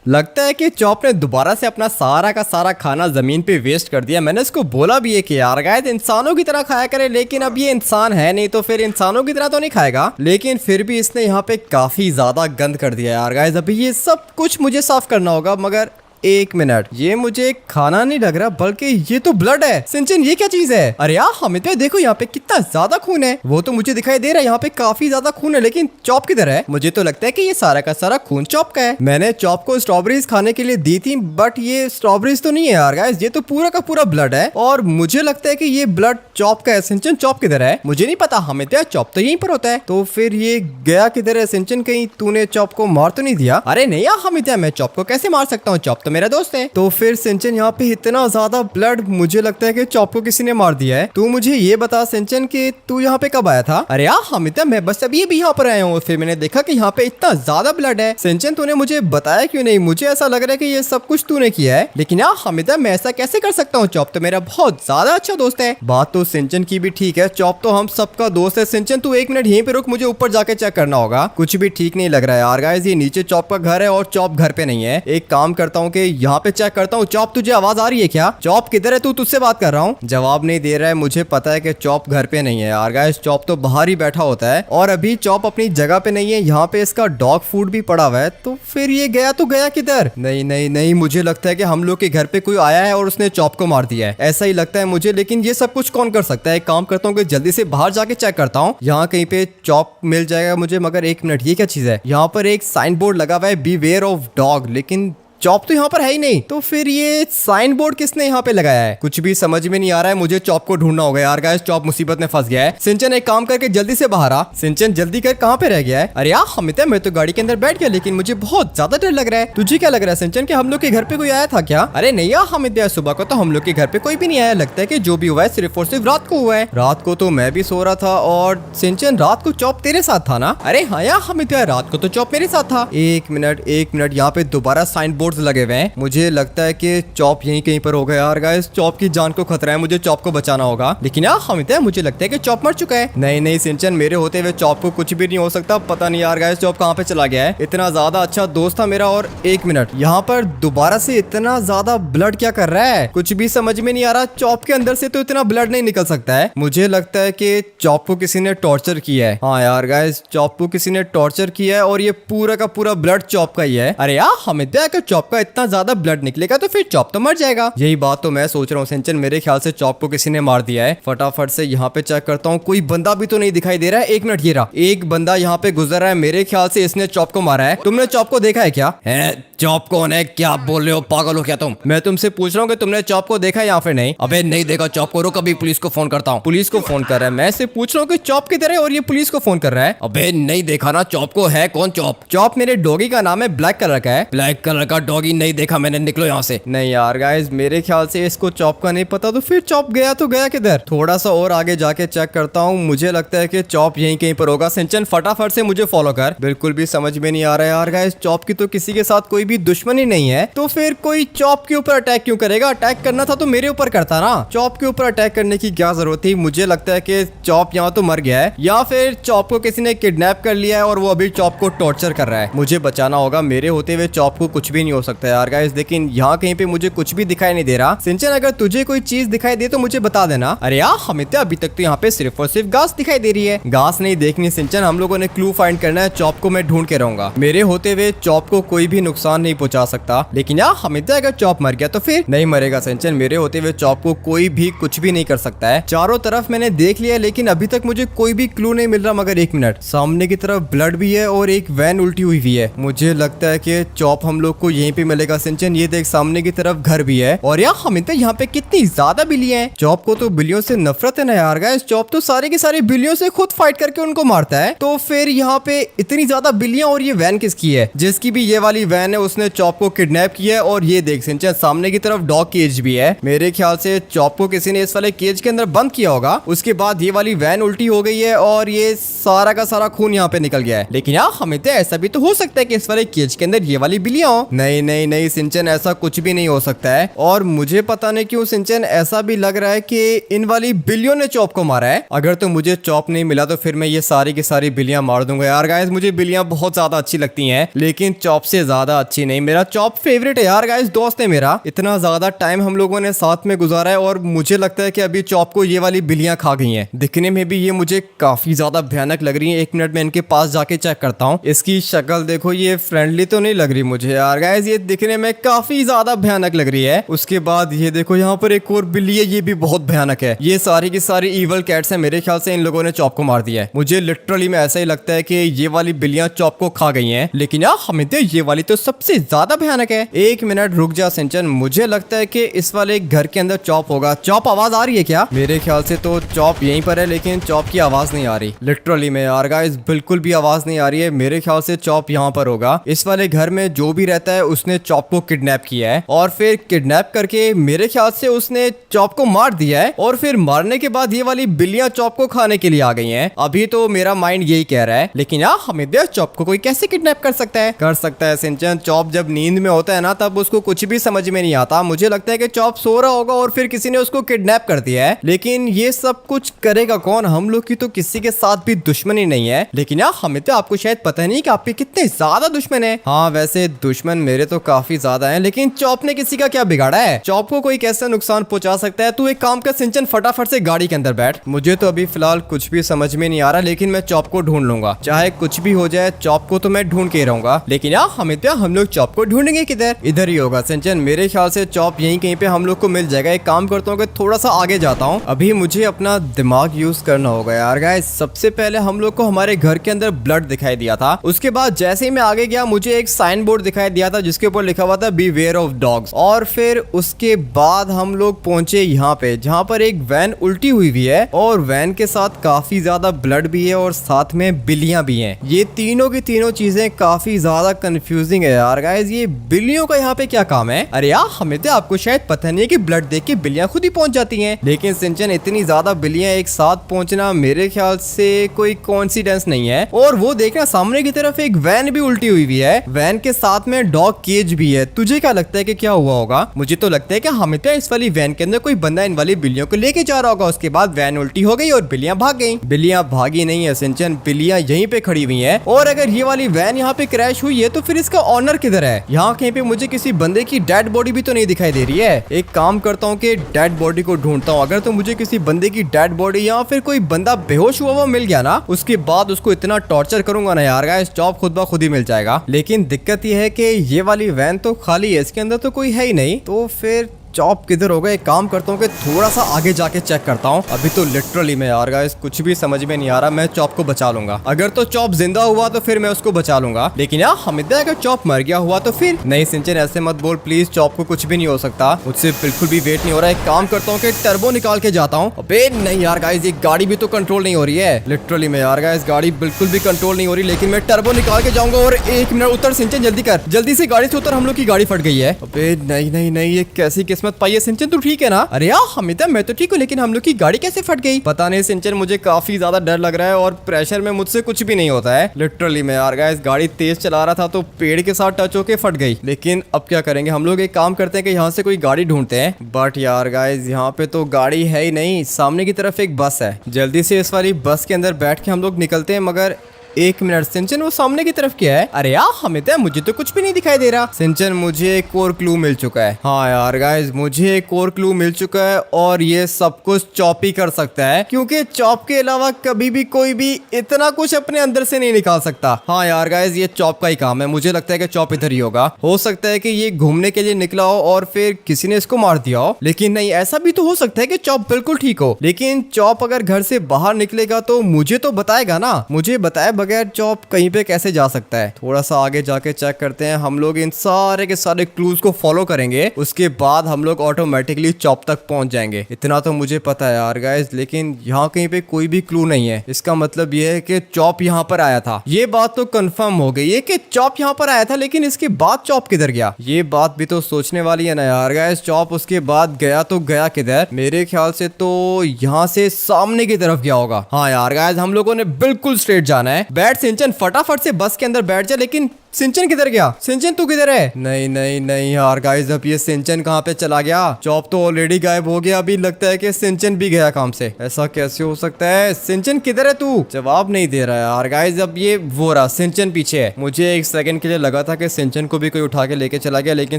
लगता है कि चॉप ने दोबारा से अपना सारा का सारा खाना जमीन पे वेस्ट कर दिया। मैंने इसको बोला भी है कि यार गाइस इंसानों की तरह खाया करे, लेकिन अब ये इंसान है नहीं तो फिर इंसानों की तरह तो नहीं खाएगा। लेकिन फिर भी इसने यहाँ पे काफी ज्यादा गंद कर दिया यार गाइस। अभी ये सब कुछ मुझे साफ करना होगा, मगर एक मिनट, ये मुझे खाना नहीं लग रहा बल्कि ये तो ब्लड है। सिंचन ये क्या चीज है? अरे यार हमें तो देखो यहाँ पे कितना ज्यादा खून है। वो तो मुझे दिखाई दे रहा है यहाँ पे काफी ज्यादा खून है, लेकिन चॉप किधर है? मुझे तो लगता है कि ये सारा का सारा खून चॉप का है। मैंने चॉप को स्ट्रॉबेरीज खाने के लिए दी थी, बट ये स्ट्रॉबेरीज तो नहीं है यार गाइस, ये तो पूरा का पूरा ब्लड है और मुझे लगता है कि ये ब्लड चॉप का है। सिंचन चॉप किधर है? मुझे नहीं पता, हमें तो चॉप तो यहीं पर होता है। तो फिर ये गया किधर है? सिंचन कहीं तूने चॉप को मार तो नहीं दिया? अरे नहीं यार हमें मैं चॉप को कैसे मार सकता हूँ? चॉप तो मेरा दोस्त है। तो फिर सिंचन यहाँ पे इतना ज्यादा ब्लड, मुझे लगता है कि चॉप को किसी ने मार दिया है। तू मुझे ये बता सिंचन कि तू यहाँ पे कब आया था? अरे यार हमिता मैं बस अभी भी यहाँ पर आया हूँ, फिर मैंने देखा कि यहाँ पे इतना ज्यादा ब्लड है। सिंचन तूने मुझे बताया क्यों नहीं? मुझे ऐसा लग रहा है कि ये सब कुछ तूने किया है। लेकिन यार हमिता मैं ऐसा कैसे कर सकता हूँ? चॉप तो मेरा बहुत ज्यादा अच्छा दोस्त है। बात तो सिंचन की भी ठीक है, चॉप तो हम सबका दोस्त है। सिंचन तू एक मिनट यहीं पे रुक, मुझे ऊपर जाके चेक करना होगा। कुछ भी ठीक नहीं लग रहा है यार गाइस, ये नीचे चॉप का घर है और चॉप घर पे नहीं है। एक काम करता हूँ कि यहाँ पे चेक करता हूँ। चॉप तुझे आवाज आ रही है क्या? चॉप किधर है? तू तुझसे बात कर रहा हूँ। जवाब नहीं दे रहा है। मुझे पता है कि चॉप घर पे नहीं है यार गाइस, चॉप तो बाहर ही बैठा होता है और अभी चॉप अपनी जगह पे नहीं है। यहाँ पे इसका डॉग फूड भी पड़ा हुआ है, तो फिर ये गया तो गया किधर? नहीं नहीं नहीं, मुझे लगता है कि हम लोग के घर पे कोई आया है और उसने चॉप को मार दिया है, ऐसा ही लगता है मुझे। लेकिन ये सब कुछ कौन कर सकता है? एक काम करता हूँ कि जल्दी से बाहर जाके चेक करता हूँ, यहाँ कहीं पे चॉप मिल जाएगा मुझे। मगर एक मिनट, ये क्या चीज है? यहाँ पर एक साइन बोर्ड लगा हुआ है, बीवेयर ऑफ डॉग, लेकिन चॉप तो यहाँ पर है ही नहीं। तो फिर ये साइन बोर्ड किसने यहाँ पे लगाया है? कुछ भी समझ में नहीं आ रहा है। मुझे चॉप को ढूंढना होगा यार गाइस, चॉप मुसीबत में फंस गया है। सिंचन एक काम करके जल्दी से बाहर आ। सिंचन जल्दी कर, कहाँ पे रह गया है? अरे यार हमिता मैं तो गाड़ी के अंदर बैठ गया, लेकिन मुझे बहुत ज्यादा डर लग रहा है। तुझे क्या लग रहा है सिंचन कि हम लोग के घर पे कोई आया था क्या? अरे नहीं यार हमिता, सुबह को तो हम लोग के घर पे कोई भी नहीं आया। लगता है कि जो भी हुआ है सिर्फ और सिर्फ रात को हुआ है। रात को तो मैं भी सो रहा था। और सिंचन रात को चॉप तेरे साथ था ना? अरे हाँ यार हमिता, रात को तो चॉप मेरे साथ था। एक मिनट, यहाँ पे दोबारा साइन बोर्ड लगे हुए हैं। मुझे लगता है कि चॉप यहीं कहीं पर होगा यार गाइस। चॉप की जान को खतरा है, मुझे चॉप को बचाना होगा। लेकिन यार हमिता मुझे लगता है कि चॉप मर चुका है। नहीं नहीं सिंचन, मेरे होते हुए चॉप को कुछ भी नहीं हो सकता। पता नहीं यार गाइस चॉप कहाँ पे चला गया है। इतना ज्यादा अच्छा दोस्त था मेरा। और एक मिनट, यहाँ पर दोबारा से इतना ज्यादा ब्लड क्या कर रहा है? कुछ भी समझ में नहीं आ रहा। चॉप के अंदर से तो इतना ब्लड नहीं निकल सकता है। मुझे लगता है कि चॉप को किसी ने टॉर्चर किया है। हाँ यार गाइस, चॉप को किसी ने टॉर्चर किया है और ये पूरा का पूरा ब्लड चॉप का ही है। अरे यार हमिता, अगर चॉप का इतना ज्यादा ब्लड निकलेगा तो फिर चॉप तो मर जाएगा। यही बात तो मैं सोच रहा हूँ सिंचन, मेरे ख्याल से चॉप को किसी ने मार दिया है। फटाफट से यहाँ पे चेक करता हूँ, कोई बंदा भी तो नहीं दिखाई दे रहा है। एक मिनट, ये रहा, एक बंदा यहाँ पे गुजर रहा है। मेरे ख्याल से इसने चॉप को मारा है। तुमने चॉप को देखा है क्या? है चॉप कौन है? क्या बोल रहे हो, पागल हो क्या तुम? मैं तुमसे पूछ रहा हूँ कि तुमने चॉप को देखा या फिर नहीं? अबे नहीं देखा चॉप को। रुक, अभी पुलिस को फोन करता हूँ। पुलिस को फोन कर रहा है? मैं से पूछ रहा हूँ कि चॉप किधर है और ये पुलिस को फोन कर रहा है। अबे नहीं देखा ना चॉप को। है कौन चॉप? चॉप मेरे डॉगी का नाम है, ब्लैक कलर का है। ब्लैक कलर का डॉगी नहीं देखा मैंने, निकलो यहाँ से। नहीं यार गाइस, मेरे ख्याल से इसको चॉप का नहीं पता। तो फिर चॉप गया तो गया किधर? थोड़ा सा और आगे जाके चेक करता हूँ। मुझे लगता है कि चॉप यहीं कहीं पर होगा। सिंचन फटाफट से मुझे फॉलो कर। बिल्कुल भी समझ में नहीं आ रहा है यार गाइस, चॉप की तो किसी के साथ कोई भी दुश्मनी नहीं है, तो फिर कोई चॉप के ऊपर अटैक क्यों करेगा? अटैक करना था तो मेरे ऊपर करता ना। चॉप के ऊपर अटैक करने की क्या जरूरत थी? मुझे लगता है कि चॉप यहाँ तो मर गया है, या फिर चॉप को किसी ने किडनैप कर लिया है और वो अभी चॉप को टॉर्चर कर रहा है। मुझे बचाना होगा। मेरे होते हुए चॉप को कुछ भी नहीं हो सकता यार गाइस। लेकिन यहाँ कहीं पे मुझे कुछ भी दिखाई नहीं दे रहा। सिंचन अगर तुझे कोई चीज दिखाई दे तो मुझे बता देना। अरे यार हमिता, अभी तक तो यहाँ पे सिर्फ और सिर्फ घास दिखाई दे रही है। घास नहीं देखनी सिंचन, हम लोगों ने क्लू फाइंड करना है। चॉप को मैं ढूंढ के रहूंगा। मेरे होते हुए चॉप को कोई भी नुकसान नहीं पहुंचा सकता। लेकिन यार हमिता, अगर चॉप मर गया तो फिर? नहीं मरेगा सिंचन, मेरे होते हुए चॉप को कोई भी कुछ भी नहीं कर सकता है। चारों तरफ मैंने देख लिया, लेकिन अभी तक मुझे कोई भी क्लू नहीं मिल रहा। मगर एक मिनट, सामने की तरफ ब्लड भी है और एक वैन उल्टी हुई भी है। मुझे लगता है कि चॉप हम लोग को यहीं पे मिलेगा। सिंचन ये देख, सामने की तरफ घर भी है। और यार हमिता, यहाँ पे कितनी ज्यादा बिल्लियां हैं। चॉप को तो बिल्लियों से नफरत है ना यार गाइस। चॉप तो सारे के सारे बिल्लियों से खुद फाइट करके उनको मारता है। तो फिर यहाँ पे इतनी ज्यादा बिल्लियां, और ये वैन किसकी है? जिसकी भी ये वाली वैन है उसने चॉप को किडनैप किया है। और ये देख सिंचन, सामने की तरफ डॉग केज भी है। मेरे ख्याल से चॉप को किसी ने इस वाले केज के अंदर बंद किया होगा। उसके बाद ये वाली वैन उल्टी हो गई है और ये सारा का सारा खून यहाँ पे निकल गया है। लेकिन यार हमिता, ऐसा भी तो हो सकता है कि इस वाले केज के अंदर ये वाली बिल्लियां हो। नहीं नहीं नहीं सिंचन, ऐसा कुछ भी नहीं हो सकता है। और मुझे पता नहीं क्यों सिंचन ऐसा भी लग रहा है कि इन वाली बिल्लियों ने चॉप को मारा है। अगर तो मुझे चॉप नहीं मिला तो फिर मैं ये सारी की सारी बिल्लियां मार दूंगा। यार गाइस मुझे बिल्लियां बहुत ज्यादा अच्छी लगती हैं, लेकिन चॉप से ज्यादा अच्छी नहीं। मेरा चॉप फेवरेट है यार गाइस, दोस्त है मेरा। इतना ज्यादा टाइम हम लोगों ने साथ में गुजारा है और मुझे लगता है कि अभी चॉप को ये वाली बिल्लियां खा गई हैं। दिखने में भी ये मुझे काफी ज्यादा भयानक लग रही है। 1 मिनट में इनके पास जाके चेक करता हूँ। इसकी शक्ल देखो, ये फ्रेंडली तो नहीं लग रही मुझे यार गाइस, ये दिखने में काफी ज्यादा भयानक लग रही है। उसके बाद ये देखो यहाँ पर एक और बिल्ली है, ये भी बहुत भयानक है। ये सारी की सारी ईवल कैट्स है, मेरे ख्याल से इन लोगों ने चॉप को मार दिया है। मुझे लिटरली में ऐसा ही लगता है कि ये वाली बिल्लियां चॉप को खा गई हैं। लेकिन यार हमें ये वाली तो सबसे ज्यादा भयानक है। 1 मिनट रुक जा सिंचन, मुझे लगता है कि इस वाले घर के अंदर चॉप होगा। चॉप आवाज आ रही है क्या? मेरे ख्याल से तो चॉप यहीं पर है, लेकिन चॉप की आवाज नहीं आ रही। लिटरली में यार गाइस बिल्कुल भी आवाज नहीं आ रही है। मेरे ख्याल से चॉप यहाँ पर होगा। इस वाले घर में जो भी रहता है उसने चॉप को किडनैप किया है और फिर किडनैप करके मेरे ख्याल से उसने चॉप को मार दिया है। और फिर मारने के बाद ये वाली बिल्लियां चॉप को खाने के लिए आ गई हैं। अभी तो मेरा माइंड यही कह रहा है, लेकिन यार हमें चॉप को कोई कैसे किडनैप कर सकता है? कर सकता है सिंचन। चॉप जब नींद में होता है ना, तब उसको कुछ भी समझ में नहीं आता। मुझे लगता है कि चॉप सो रहा होगा और फिर किसी ने उसको किडनैप कर दिया है। लेकिन ये सब कुछ करेगा कौन? हम लोग की तो किसी के साथ भी दुश्मनी नहीं है। लेकिन यार हमें तो आपको शायद पता नहीं कि आपके कितने ज्यादा दुश्मन है। हाँ वैसे दुश्मन मेरे तो काफी ज्यादा है, लेकिन चॉप ने किसी का क्या बिगाड़ा है? चॉप को कोई कैसे नुकसान पहुंचा सकता है? तू एक काम कर सिंचन, फटाफट से गाड़ी के अंदर बैठ। मुझे तो अभी फिलहाल कुछ भी समझ में नहीं आ रहा, लेकिन मैं चॉप को ढूंढ लूंगा। चाहे कुछ भी हो जाए, चॉप को तो मैं ढूंढ के रहूंगा। लेकिन यार हमें तो हम लोग चॉप को ढूंढेंगे किधर? इधर ही होगा सिंचन, मेरे ख्याल से चॉप यहीं कहीं पे हम लोग को मिल जाएगा। एक काम करता हूँ कि थोड़ा सा आगे जाता हूँ। अभी मुझे अपना दिमाग यूज करना होगा यार गाइस। सबसे पहले हम लोग को हमारे घर के अंदर ब्लड दिखाई दिया था। उसके बाद जैसे ही मैं आगे गया, मुझे एक साइन बोर्ड दिखाई दिया था जिसके ऊपर लिखा हुआ था बीवेयर ऑफ डॉग्स। और फिर उसके बाद हम लोग पहुंचे यहाँ पे, जहाँ पर एक वैन उल्टी हुई भी है और वैन के साथ काफी ज्यादा ब्लड भी है और साथ में बिल्लियां भी हैं। ये तीनों की तीनों चीजें काफी ज्यादा कंफ्यूजिंग है यार गाइस। ये बिल्लियों का यहाँ पे क्या काम है? अरे यार हमें तो आपको शायद पता नहीं है कि ब्लड देख के बिल्लियां खुद ही पहुंच जाती हैं। लेकिन सिंचन इतनी ज्यादा बिल्लियां एक साथ पहुंचना मेरे ख्याल से कोई कोइंसिडेंस नहीं है। और वो देखना सामने की तरफ एक वैन भी उल्टी हुई है। वैन के साथ में डॉग केज भी है। तुझे क्या लगता है कि क्या हुआ होगा? मुझे तो लगता है कि हमें तो इस वाली वैन के अंदर कोई बंदा इन वाली बिल्लियों को लेके जा रहा होगा। उसके बाद वैन उल्टी हो गई और बिल्लियां भाग गई। बिल्लियां भागी नहीं है सिंचन, बिल्लियां यहीं पे खड़ी हुई हैं। और अगर ये वाली वैन यहाँ पे क्रैश हुई है तो फिर इसका ऑनर किधर है? यहाँ कहीं पे मुझे किसी बंदे की डेड बॉडी भी तो नहीं दिखाई दे रही है। एक काम करता हूँ कि डेड बॉडी को ढूंढता हूँ। अगर तो मुझे किसी बंदे की डेड बॉडी या फिर कोई बंदा बेहोश हुआ वो मिल गया ना, उसके बाद उसको इतना टॉर्चर करूंगा ना यार गाइस, जॉब खुद ब खुद ही मिल जाएगा। लेकिन दिक्कत ये है कि ये वाली वैन तो खाली है, इसके अंदर तो कोई है ही नहीं। तो फिर चॉप किधर होगा? एक काम करता हूँ कि थोड़ा सा आगे जाके चेक करता हूँ। अभी तो लिटरली में यार गाइस कुछ भी समझ में नहीं आ रहा। मैं चॉप को बचा लूंगा। अगर तो चॉप जिंदा हुआ तो फिर मैं उसको बचा लूंगा। लेकिन यार हमिद अगर चॉप मर गया हुआ तो फिर? नहीं सिंचन ऐसे मत बोल प्लीज, चॉप को कुछ भी नहीं हो सकता। मुझसे बिल्कुल भी वेट नहीं हो रहा है। एक काम करता हूँ कि टर्बो निकाल के जाता हूँ। अबे नहीं यार गाइस, ये गाड़ी भी तो कंट्रोल नहीं हो रही है। लिटरली में यार गाइस गाड़ी बिल्कुल भी कंट्रोल नहीं हो रही। लेकिन मैं टर्बो निकाल के जाऊंगा। और 1 मिनट, उतर सिंचन जल्दी कर, जल्दी से गाड़ी से उतर। हम लोग की गाड़ी फट गई है। अबे नहीं नहीं नहीं, ये कैसी किस्मत पाई है सिंचन? ठीक है ना? अरे यार हमिता मैं तो ठीक हूँ, लेकिन हम लोग की गाड़ी कैसे फट गई? पता नहीं सिंचन, मुझे काफी ज्यादा डर लग रहा है और प्रेशर में मुझसे कुछ भी नहीं होता है। लिटरली मैं यार गाइस गाड़ी तेज चला रहा था तो पेड़ के साथ टच होके फट गई। लेकिन अब क्या करेंगे? हम लोग एक काम करते हैं कि यहाँ से कोई गाड़ी ढूंढते हैं। बट यार गाइस यहाँ पे तो गाड़ी है ही नहीं। सामने की तरफ एक बस है। जल्दी से इस वाली बस के अंदर बैठ के हम लोग निकलते हैं। मगर 1 मिनट सिंचन, वो सामने की तरफ क्या है? अरे यार हमें तो मुझे तो कुछ भी नहीं दिखाई दे रहा। सिंचन मुझे एक और क्लू मिल चुका है। हाँ यार गाइस मुझे एक और क्लू मिल चुका है और ये सब कुछ चॉप ही कर सकता है, क्योंकि चॉप के अलावा कभी भी कोई भी इतना कुछ अपने अंदर से नहीं निकाल सकता। हाँ यार गाइस ये चॉप का ही काम है। मुझे लगता है कि चॉप इधर ही होगा। हो सकता है कि ये घूमने के लिए निकला हो और फिर किसी ने इसको मार दिया हो। लेकिन नहीं, ऐसा भी तो हो सकता है कि चॉप बिल्कुल ठीक हो। लेकिन चॉप अगर घर से बाहर निकलेगा तो मुझे तो बताएगा ना। मुझे बताए बगैर चॉप कहीं पे कैसे जा सकता है? थोड़ा सा आगे जाके चेक करते हैं। हम लोग इन सारे के सारे क्लूज को फॉलो करेंगे, उसके बाद हम लोग ऑटोमेटिकली चॉप तक पहुंच जाएंगे। इतना तो मुझे पता है यार गाइस। लेकिन यहाँ कहीं पे कोई भी क्लू नहीं है। इसका मतलब ये है कि चॉप यहाँ पर आया था। ये बात तो कंफर्म हो गई है कि चॉप यहाँ पर आया था, लेकिन इसके बाद चॉप किधर गया? ये बात भी तो सोचने वाली है ना यार गाइस। चॉप उसके बाद गया तो गया किधर? मेरे ख्याल से तो यहाँ से सामने की तरफ गया होगा। हाँ यार गाइस हम लोगों ने बिल्कुल स्ट्रेट जाना है। बैठ सिंचन, फटाफट से बस के अंदर बैठ जा। लेकिन सिंचन किधर गया? सिंचन तू किधर है? नहीं नहीं नहीं यार गाइस, अब ये सिंचन कहाँ पे चला गया? चॉप तो ऑलरेडी गायब हो गया, अभी लगता है कि सिंचन भी गया काम से। ऐसा कैसे हो सकता है? सिंचन किधर है तू? जवाब नहीं दे रहा है यार गाइस। अब ये वो रहा, सिंचन पीछे है। मुझे एक सेकंड के लिए लगा था कि सिंचन को भी कोई उठा के लेके चला गया, लेकिन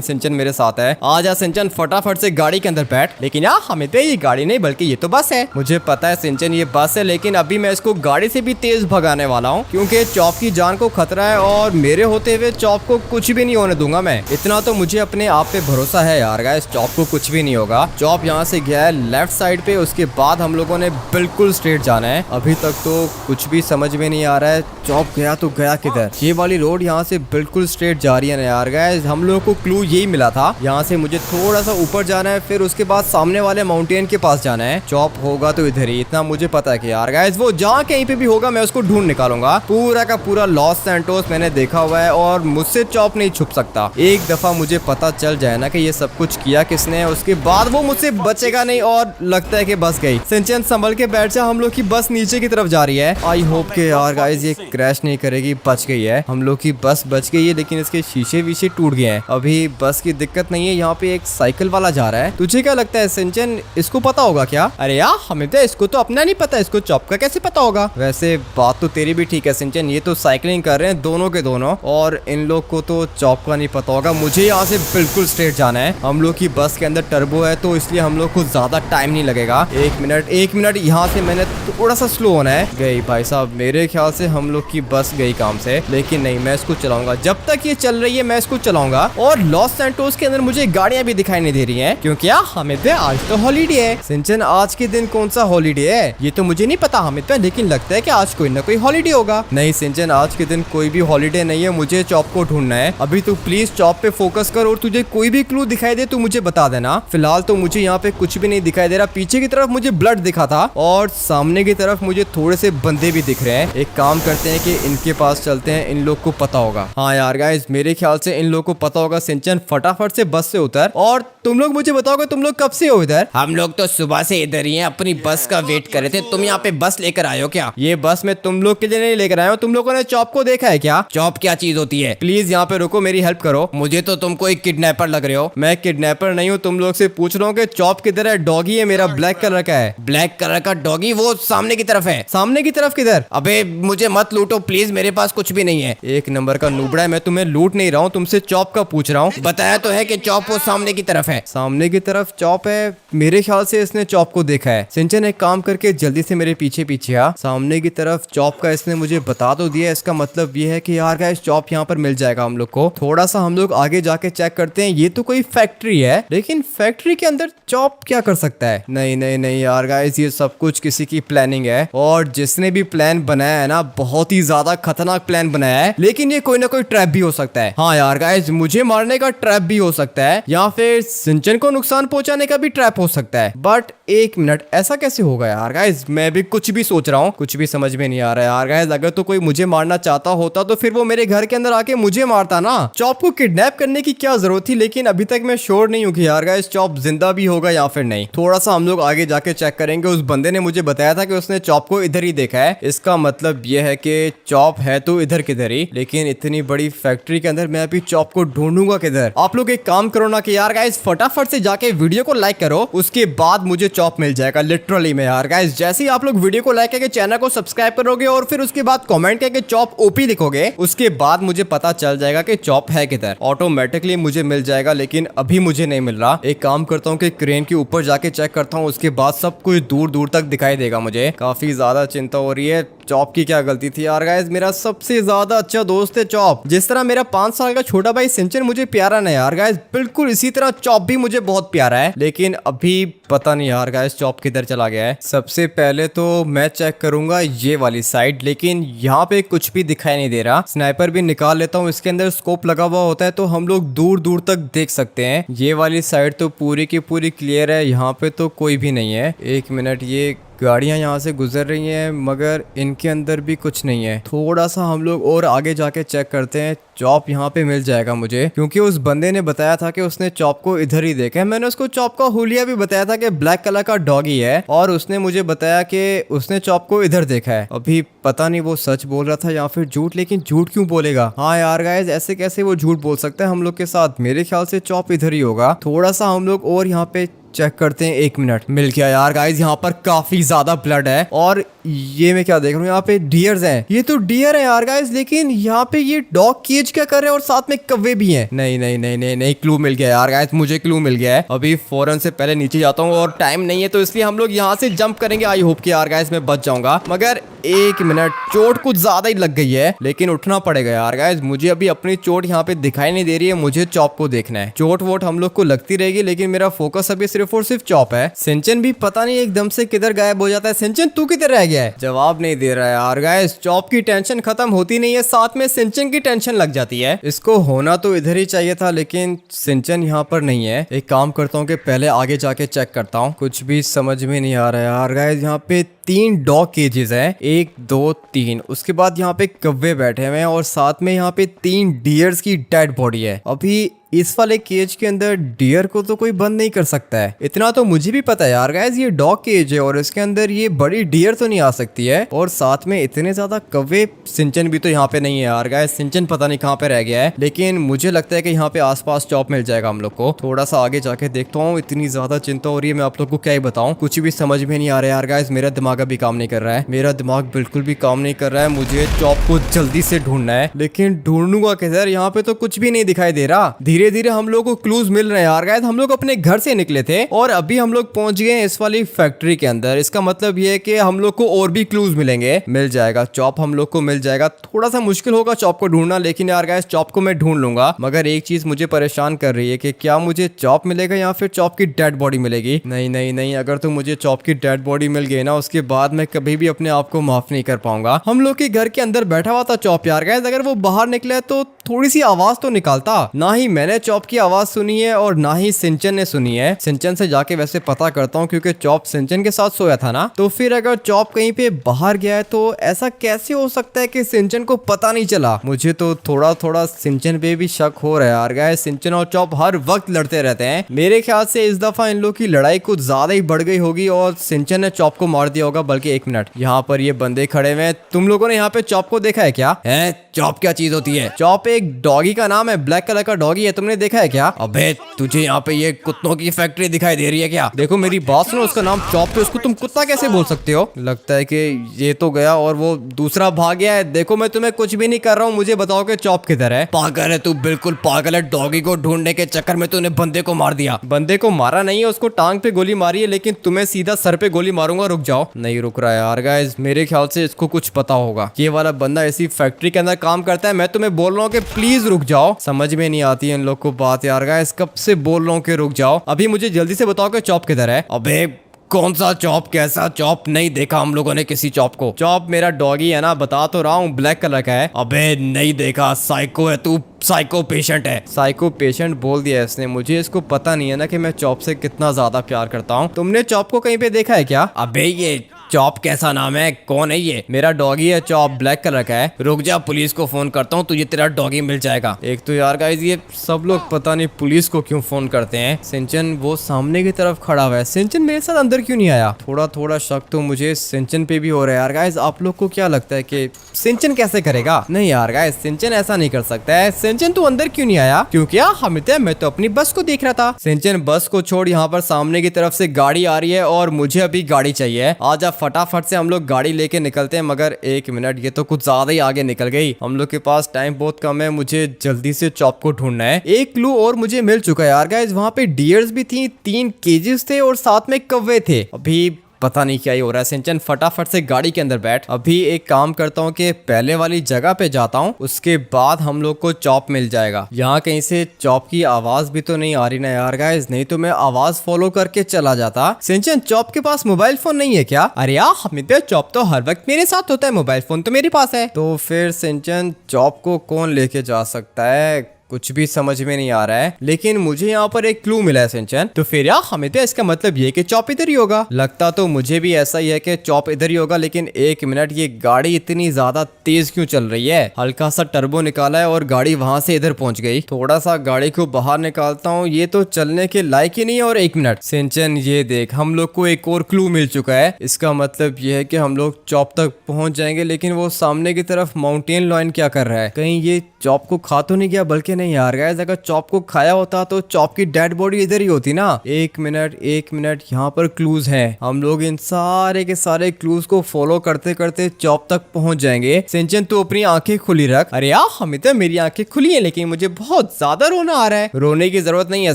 सिंचन मेरे साथ है। आजा सिंचन, फटाफट से गाड़ी के अंदर बैठ। लेकिन यार हमें तो ये गाड़ी नहीं बल्कि ये तो बस है। मुझे पता है सिंचन ये बस है, लेकिन अभी मैं इसको गाड़ी से भी तेज भगाने वाला हूँ, क्योंकि चॉप की जान को खतरा है और मेरे होते हुए चॉप को कुछ भी नहीं होने दूंगा मैं। इतना तो मुझे अपने आप पे भरोसा है यार गाइस, चॉप को कुछ भी नहीं होगा। चॉप यहाँ से गया है लेफ्ट साइड पे, उसके बाद हम लोगों ने बिल्कुल स्ट्रेट जाना है। अभी तक तो कुछ भी समझ में नहीं आ रहा है, चॉप गया तो गया किधर? ये वाली रोड यहाँ से बिल्कुल स्ट्रेट जा रही है ना यार गाइस। हम लोगों को क्लू यही मिला था, यहाँ से मुझे थोड़ा सा ऊपर जाना है, फिर उसके बाद सामने वाले माउंटेन के पास जाना है। चॉप होगा तो इधर ही, इतना मुझे पता है कि यार गाइस वो जहाँ कहीं पे भी होगा मैं उसको ढूंढ निकालूंगा। पूरा का पूरा लॉस सैंटोस मैंने देखा हुआ है और मुझसे चॉप नहीं छुप सकता। एक दफा मुझे पता चल जाए ना कि ये सब कुछ किया किसने, उसके बाद वो मुझसे बचेगा नहीं। और लगता है कि बस गई। सिंचन संभल के बैठ जा, हम लोग की बस नीचे की तरफ जा रही है। आई होप के यार गाइस ये क्रैश नहीं करेगी, बच गई है। हम लोग की बस बच गई है, लेकिन इसके शीशे वीशे टूट गए हैं। अभी बस की दिक्कत नहीं है, यहाँ पे एक साइकिल वाला जा रहा है। तुझे क्या लगता है सिंचन, इसको पता होगा क्या? अरे यार हमें तो इसको तो अपना नहीं पता, इसको चॉप का कैसे पता होगा? वैसे बात तो तेरी भी ठीक है सिंचन, ये तो साइकिलिंग कर रहे हैं दोनों के दोनों, और इन लोग को तो चॉप का नहीं पता होगा। मुझे यहाँ से बिल्कुल स्ट्रेट जाना है। हम लोग की बस के अंदर टर्बो है, तो इसलिए हम लोग को ज्यादा टाइम नहीं लगेगा। एक मिनट यहाँ से मैंने थोड़ा सा स्लो होना है। गई भाई साहब, मेरे ख्याल से हम लोग की बस गई काम से, लेकिन नहीं, मैं इसको चलाऊंगा। जब तक ये चल रही है मैं इसको चलाऊंगा। और लॉस सैंटोस के अंदर मुझे गाड़ियां भी दिखाई नहीं दे रही हैं, क्योंकि हमें तो आज तो हॉलीडे है। सिंचन आज के दिन कौन सा हॉलीडे है ये तो मुझे नहीं पता हमें पे, लेकिन लगता है कि आज कोई ना कोई हॉलीडे होगा। नहीं सिंचन, आज के दिन कोई भी हॉलीडे नहीं है, मुझे चॉप को ढूंढना है। अभी तू प्लीज चॉप पे फोकस कर, और तुझे कोई भी क्लू दिखाई दे तो मुझे बता देना। फिलहाल तो मुझे यहाँ पे कुछ भी नहीं दिखाई दे रहा। पीछे की तरफ मुझे ब्लड दिखा था और सामने की तरफ मुझे थोड़े से बंदे भी दिख रहे हैं। एक काम करते हैं कि इनके पास चलते हैं, इन लोग को पता होगा। हाँ यार गाइस, मेरे ख्याल से इन लोग को पता होगा। सिंचन फटाफट से बस से उतर, और तुम लोग मुझे बताओगे तुम लोग कब से हो इधर? हम लोग तो सुबह से इधर ही हैं, अपनी बस का वेट कर रहे थे। तुम यहाँ पे बस लेकर आए हो क्या? ये बस मैं तुम लोग के लिए नहीं लेकर आया हूँ। तुम लोगों ने चॉप को देखा है क्या? चॉप क्या चीज होती है? प्लीज यहाँ पे रुको, मेरी हेल्प करो। मुझे तो तुम कोई किडनैपर लग रहे हो। मैं किडनैपर नहीं हूँ, तुम लोग से पूछ रहा हूँ कि चॉप किधर है। डॉगी है मेरा, ब्लैक कलर का है। ब्लैक कलर का डॉगी वो सामने की तरफ है। सामने की तरफ किधर? अबे मुझे मत लूटो प्लीज, मेरे पास कुछ भी नहीं है। एक नंबर का नूबड़ा है, मैं तुम्हें लूट नहीं रहा हूँ, तुमसे चॉप का पूछ रहा हूँ। बताया तो है कि चॉप वो सामने की तरफ है। सामने की तरफ चॉप है? मेरे ख्याल से इसने चॉप को देखा है। सिंचन एक काम करके जल्दी से मेरे पीछे पीछे आ। सामने की तरफ चॉप का इसने मुझे बता तो दिया, इसका मतलब ये है कि यार गाइस चॉप यहाँ पर मिल जाएगा हम लोग को। थोड़ा सा हम लोग आगे जाके चेक करते हैं। ये तो कोई फैक्ट्री है, लेकिन फैक्ट्री के अंदर चॉप क्या कर सकता है? नहीं नहीं नहीं यार गाइस, ये सब कुछ किसी की प्लानिंग है, और जिसने भी प्लान बनाया है ना, बहुत ही ज्यादा खतरनाक प्लान बनाया है। लेकिन ये कोई ना कोई ट्रैप भी हो सकता है। हाँ यार गाइस, मुझे मारने का ट्रैप भी हो सकता है, या फिर सिंचन को नुकसान पहुंचाने का भी ट्रैप हो सकता है। बट एक मिनट, ऐसा कैसे होगा यार गाइस? मैं भी कुछ भी सोच रहा हूँ, कुछ भी समझ में नहीं आ रहा है यार गाइस। अगर तो कोई मुझे मारना चाहता होता तो फिर वो मेरे घर के अंदर आके मुझे मारता ना। चॉप को किडनैप करने की क्या जरूरत थी? लेकिन अभी तक मैं श्योर नहीं हूँ कि यार गाइस चॉप जिंदा भी होगा या फिर नहीं। थोड़ा सा हम लोग आगे जाके चेक करेंगे। उस बंदे ने मुझे बताया था कि उसने चॉप को इधर ही देखा है। इसका मतलब यह है कि चॉप है तो इधर किधर ही, लेकिन इतनी बड़ी फैक्ट्री के अंदर मैं अभी चॉप को ढूंढूंगा किधर? आप लोग एक काम करो ना कि यार गाइस फटाफट से जाके वीडियो को लाइक करो, उसके बाद मुझे चॉप मिल जाएगा लिटरली में यार गाइस। जैसे ही आप लोग वीडियो को लाइक करके चैनल को सब्सक्राइब करोगे और फिर उसके बाद कमेंट करके चॉप ओपी लिखोगे, उसके बाद मुझे पता चल जाएगा कि चॉप है किधर। ऑटोमेटिकली मुझे मिल जाएगा, लेकिन अभी मुझे नहीं मिल रहा। एक काम करता हूँ कि क्रेन के ऊपर जाके चेक करता हूँ, उसके बाद सब कुछ दूर दूर तक दिखाई देगा मुझे। काफी ज्यादा चिंता हो रही है। चॉप की क्या गलती थी यार गाइस? मेरा सबसे ज्यादा अच्छा दोस्त है चॉप। जिस तरह मेरा 5 साल का छोटा भाई सिंचन मुझे प्यारा ना यार गाइस, बिल्कुल इसी तरह चॉप भी मुझे बहुत प्यारा है। लेकिन अभी पता नहीं यार गाइस चॉप किधर चला गया है। सबसे पहले तो मैं चेक करूंगा ये वाली साइड, लेकिन यहाँ पे कुछ भी दिखाई नहीं दे रहा। स्नाइपर भी निकाल लेता हूँ, इसके अंदर स्कोप लगा हुआ होता है तो हम लोग दूर दूर तक देख सकते हैं। ये वाली साइड तो पूरी की पूरी क्लियर है, यहाँ पे तो कोई भी नहीं है। एक मिनट, ये गाड़ियां यहाँ से गुजर रही हैं मगर इनके अंदर भी कुछ नहीं है। थोड़ा सा हम लोग और आगे जाके चेक करते हैं। चॉप यहाँ पे मिल जाएगा मुझे, क्योंकि उस बंदे ने बताया था कि उसने चॉप को इधर ही देखा है। मैंने उसको चॉप का हुलिया भी बताया था कि ब्लैक कलर का डॉगी है, और उसने मुझे बताया कि उसने चॉप को इधर देखा है। अभी पता नहीं वो सच बोल रहा था या फिर झूठ, लेकिन झूठ क्यों बोलेगा। हाँ यार गाइस, ऐसे कैसे वो झूठ बोल सकता है हम लोग के साथ। मेरे ख्याल से चॉप इधर ही होगा। थोड़ा सा हम लोग और यहाँ पे चेक करते हैं। 1 मिनट, मिल गया यार गाइस। यहाँ पर काफी ज्यादा ब्लड है, और ये मैं क्या देख रहा हूँ, यहाँ पे डियर्स हैं। ये तो डियर है यार गाइस, लेकिन यहाँ पे ये डॉग केज क्या कर रहे हैं, और साथ में कौवे भी हैं। नहीं नहीं नहीं नहीं नहीं, क्लू मिल गया यार गाइस, मुझे क्लू मिल गया है। अभी फौरन से पहले नीचे जाता हूँ, और टाइम नहीं है तो इसलिए हम लोग यहाँ से जंप करेंगे। आई होप कि यार गाइस मैं बच जाऊंगा, मगर 1 मिनट, चोट कुछ ज्यादा ही लग गई है, लेकिन उठना पड़ेगा यार गाइस। मुझे अभी अपनी चोट यहाँ पे दिखाई नहीं दे रही है, मुझे चॉप को देखना है। चोट वोट हम लोग को लगती रहेगी, लेकिन मेरा फोकस अभी सिर्फ और सिर्फ चॉप है। सिंचन भी पता नहीं एकदम से किधर गायब हो जाता है। सिंचन तू किधर रह गया है? जवाब नहीं दे रहा है यार गाइस। चॉप की टेंशन खत्म होती नहीं है, साथ में सिंचन की टेंशन लग जाती है। इसको होना तो इधर ही चाहिए था, लेकिन सिंचन यहाँ पर नहीं है। एक काम करता हूँ कि पहले आगे जाके चेक करता हूँ। कुछ भी समझ में नहीं आ रहा है यार गाइस। यहाँ पे 3 डॉग केजेस हैं, 1 2 3। उसके बाद यहाँ पे कौवे बैठे हुए हैं, और साथ में यहाँ पे 3 डियर्स की डेड बॉडी है। अभी इस वाले केज के अंदर डियर को तो कोई बंद नहीं कर सकता है, इतना तो मुझे भी पता है यार गाइस। ये डॉग केज है, और इसके अंदर ये बड़ी डियर तो नहीं आ सकती है, और साथ में इतने ज्यादा कौवे। सिंचन भी तो यहाँ पे नहीं है यार गाइस। सिंचन पता नहीं कहाँ पे रह गया है, लेकिन मुझे लगता है कि यहाँ पे आसपास चॉप मिल जाएगा हम लोग को। थोड़ा सा आगे जाके देखता हूँ। इतनी ज्यादा चिंता हो रही है, मैं आप लोग को क्या ही बताऊँ। कुछ भी समझ में नहीं आ रहा है यार गाइस। मेरा दिमाग अभी काम नहीं कर रहा है, मेरा दिमाग बिल्कुल भी काम नहीं कर रहा है। मुझे चॉप को जल्दी से ढूंढना है, लेकिन ढूंढूंगा किधर? यहाँ पे तो कुछ भी नहीं दिखाई दे रहा। धीरे धीरे हम लोग को क्लूज मिल रहे हैं यार गाइस। हम लोग अपने घर से निकले थे, और अभी हम लोग पहुंच गए हैं इस वाली फैक्ट्री के अंदर। इसका मतलब ये है कि हम लोग को और भी क्लूज मिलेंगे। मिल जाएगा चॉप, हम लोग को मिल जाएगा। थोड़ा सा मुश्किल होगा चॉप को ढूंढना, लेकिन यार गाइस चॉप को मैं ढूंढ लूंगा। मगर एक चीज मुझे परेशान कर रही है कि क्या मुझे चॉप मिलेगा या फिर चॉप की डेड बॉडी मिलेगी। नहीं नहीं नहीं, अगर तो मुझे चॉप की डेड बॉडी मिल गई ना, उसके बाद मैं कभी भी अपने आप को माफ नहीं कर पाऊंगा। हम लोग के घर के अंदर बैठा हुआ था चॉप यार गाइस। अगर वो बाहर निकले तो थोड़ी सी आवाज तो निकालता। ना ही मैंने चॉप की आवाज सुनी है, और ना ही सिंचन ने सुनी है। सिंचन से जाके वैसे पता करता हूँ, क्योंकि चॉप सिंचन के साथ सोया था ना। तो फिर अगर चॉप कहीं पे बाहर गया है, तो ऐसा कैसे हो सकता है कि सिंचन को पता नहीं चला? मुझे तो थोड़ा थोड़ा सिंचन पे भी शक हो रहा है यार गाइस। सिंचन और चॉप हर वक्त लड़ते रहते हैं। मेरे ख्याल से इस दफा इन लोग की लड़ाई कुछ ज्यादा ही बढ़ गई होगी, और सिंचन ने चॉप को मार दिया होगा। बल्कि 1 मिनट, यहाँ पर ये बंदे खड़े हुए हैं। तुम लोगों ने यहाँ पे चॉप को देखा है क्या? है चॉप क्या चीज होती है? चॉप एक डॉगी का नाम है, ब्लैक कलर का डॉगी है। तुमने देखा है क्या? अबे तुझे यहाँ पे ये कुत्तों की फैक्ट्री दिखाई दे रही है क्या? देखो मेरी बात सुनो, उसका नाम चॉप है, उसको तुम कुत्ता कैसे बोल सकते हो? लगता है कि ये तो गया और वो दूसरा भाग गया है। देखो मैं तुम्हें कुछ भी नहीं कर रहा हूँ, मुझे बताओ कि चॉप किधर है? पागल है तू, बिल्कुल पागल है। डॉगी को ढूंढने के चक्कर में तूने बंदे को मार दिया। बंदे को मारा नहीं है, उसको टांग पे गोली मारी है, लेकिन तुम्हें सीधा सर पे गोली मारूंगा। रुक जाओ। नहीं रुक रहा है यार गाइस। मेरे ख्याल से इसको कुछ पता होगा। ये वाला बंदा इसी फैक्ट्री के अंदर काम करता है। मैं तुम्हें बोल रहा हूँ कि प्लीज रुक जाओ। समझ में नहीं आती है इन लोग को बात यार गाइस। कब से बोल रहा हूँ कि रुक जाओ। अभी मुझे जल्दी से बताओ कि चॉप किधर है? अबे कौन सा चॉप? कैसा चॉप? नहीं देखा हम लोगों ने किसी चॉप को। चॉप मेरा डॉगी है ना, बता तो रहा हूँ, ब्लैक कलर का है। अबे नहीं देखा, साइको है तू, साइको पेशेंट है। साइको पेशेंट बोल दिया इसने मुझे। इसको पता नहीं है ना कि मैं चॉप से कितना ज्यादा प्यार करता हूँ। तुमने चॉप को कहीं पे देखा है क्या? अबे ये चॉप कैसा नाम है? कौन है ये? मेरा डॉगी है चॉप, ब्लैक कलर का है। रुक जा, पुलिस को फोन करता हूँ, तुझे तेरा डॉगी मिल जाएगा। एक तो यार गाइस ये सब लोग पता नहीं पुलिस को क्यों फोन करते हैं। सिंचन वो सामने की तरफ खड़ा हुआ है। सिंचन मेरे साथ अंदर क्यों नहीं आया? थोड़ा थोड़ा शक तो मुझे सिंचन पे भी हो रहा है यार गाइस। आप लोग को क्या लगता है कि सिंचन कैसे करेगा? नहीं यार गाइस, सिंचन ऐसा नहीं कर सकता है। सिंचन तू अंदर क्यों नहीं आया? क्यों क्या हामिद है, मैं तो अपनी बस को देख रहा था। सिंचन बस को छोड़, यहाँ पर सामने की तरफ से गाड़ी आ रही है, और मुझे अभी गाड़ी चाहिए। आजा फटाफट से हम लोग गाड़ी लेके निकलते हैं। मगर 1 मिनट, ये तो कुछ ज्यादा ही आगे निकल गई। हम लोग के पास टाइम बहुत कम है, मुझे जल्दी से चॉप को ढूंढना है। एक क्लू और मुझे मिल चुका है यार गाइस। वहाँ पे डियर्स भी थी, 3 केजेस थे, और साथ में कौवे थे। अभी पता नहीं क्या ही हो रहा है। सिंचन फटाफट से गाड़ी के अंदर बैठ। अभी एक काम करता हूँ कि पहले वाली जगह पे जाता हूँ, उसके बाद हम लोग को चॉप मिल जाएगा। यहाँ कहीं से चॉप की आवाज भी तो नहीं आ रही ना यार गाइस, नहीं तो मैं आवाज फॉलो करके चला जाता। सिंचन चॉप के पास मोबाइल फोन नहीं है क्या? अरे यार हमिद, चॉप तो हर वक्त मेरे साथ होता है, मोबाइल फोन तो मेरे पास है। तो फिर सिंचन चॉप को कौन लेके जा सकता है? कुछ भी समझ में नहीं आ रहा है, लेकिन मुझे यहाँ पर एक क्लू मिला है सिंचन। तो फिर यार हमें तो इसका मतलब ये कि चॉप इधर ही होगा। लगता तो मुझे भी ऐसा ही है कि चॉप इधर ही होगा, लेकिन एक मिनट, ये गाड़ी इतनी ज्यादा तेज क्यों चल रही है? हल्का सा टर्बो निकाला है और गाड़ी वहां से इधर पहुंच गई। थोड़ा सा गाड़ी को बाहर निकालता हूँ, ये तो चलने के लायक ही नहीं है। और एक मिनट सिंचन, ये देख, हम लोग को एक और क्लू मिल चुका है। इसका मतलब ये है कि हम लोग चॉप तक पहुंच जाएंगे, लेकिन वो सामने की तरफ माउंटेन लॉयन क्या कर रहा है? कहीं ये चॉप को खा तो नहीं गया? बल्कि नहीं यार गाइस, अगर चॉप को खाया होता तो चॉप की डेड बॉडी इधर ही होती ना। एक मिनट, यहाँ पर क्लूज हैं। हम लोग इन सारे के सारे क्लूज को फॉलो करते करते चॉप तक पहुंच जाएंगे। सिंचन तू अपनी आंखें खुली रख। अरे यार हमें तो मेरी आंखें खुली है, लेकिन मुझे बहुत ज्यादा रोना आ रहा है। रोने की जरूरत नहीं है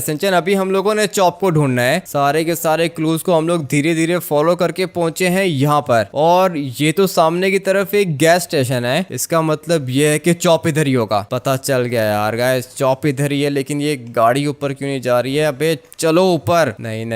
सिंचन, अभी हम लोगों ने चॉप को ढूंढना है। सारे के सारे क्लूज को हम लोग धीरे धीरे फॉलो करके पहुंचे हैं यहाँ पर। और ये तो सामने की तरफ एक गैस स्टेशन है, इसका मतलब ये है कि चॉप इधर ही होगा। पता चल गया यार गाइस, चॉप इधर ही है, लेकिन ये गाड़ी ऊपर क्यों नहीं जा रही है? अबे चलो ऊपर। नहीं,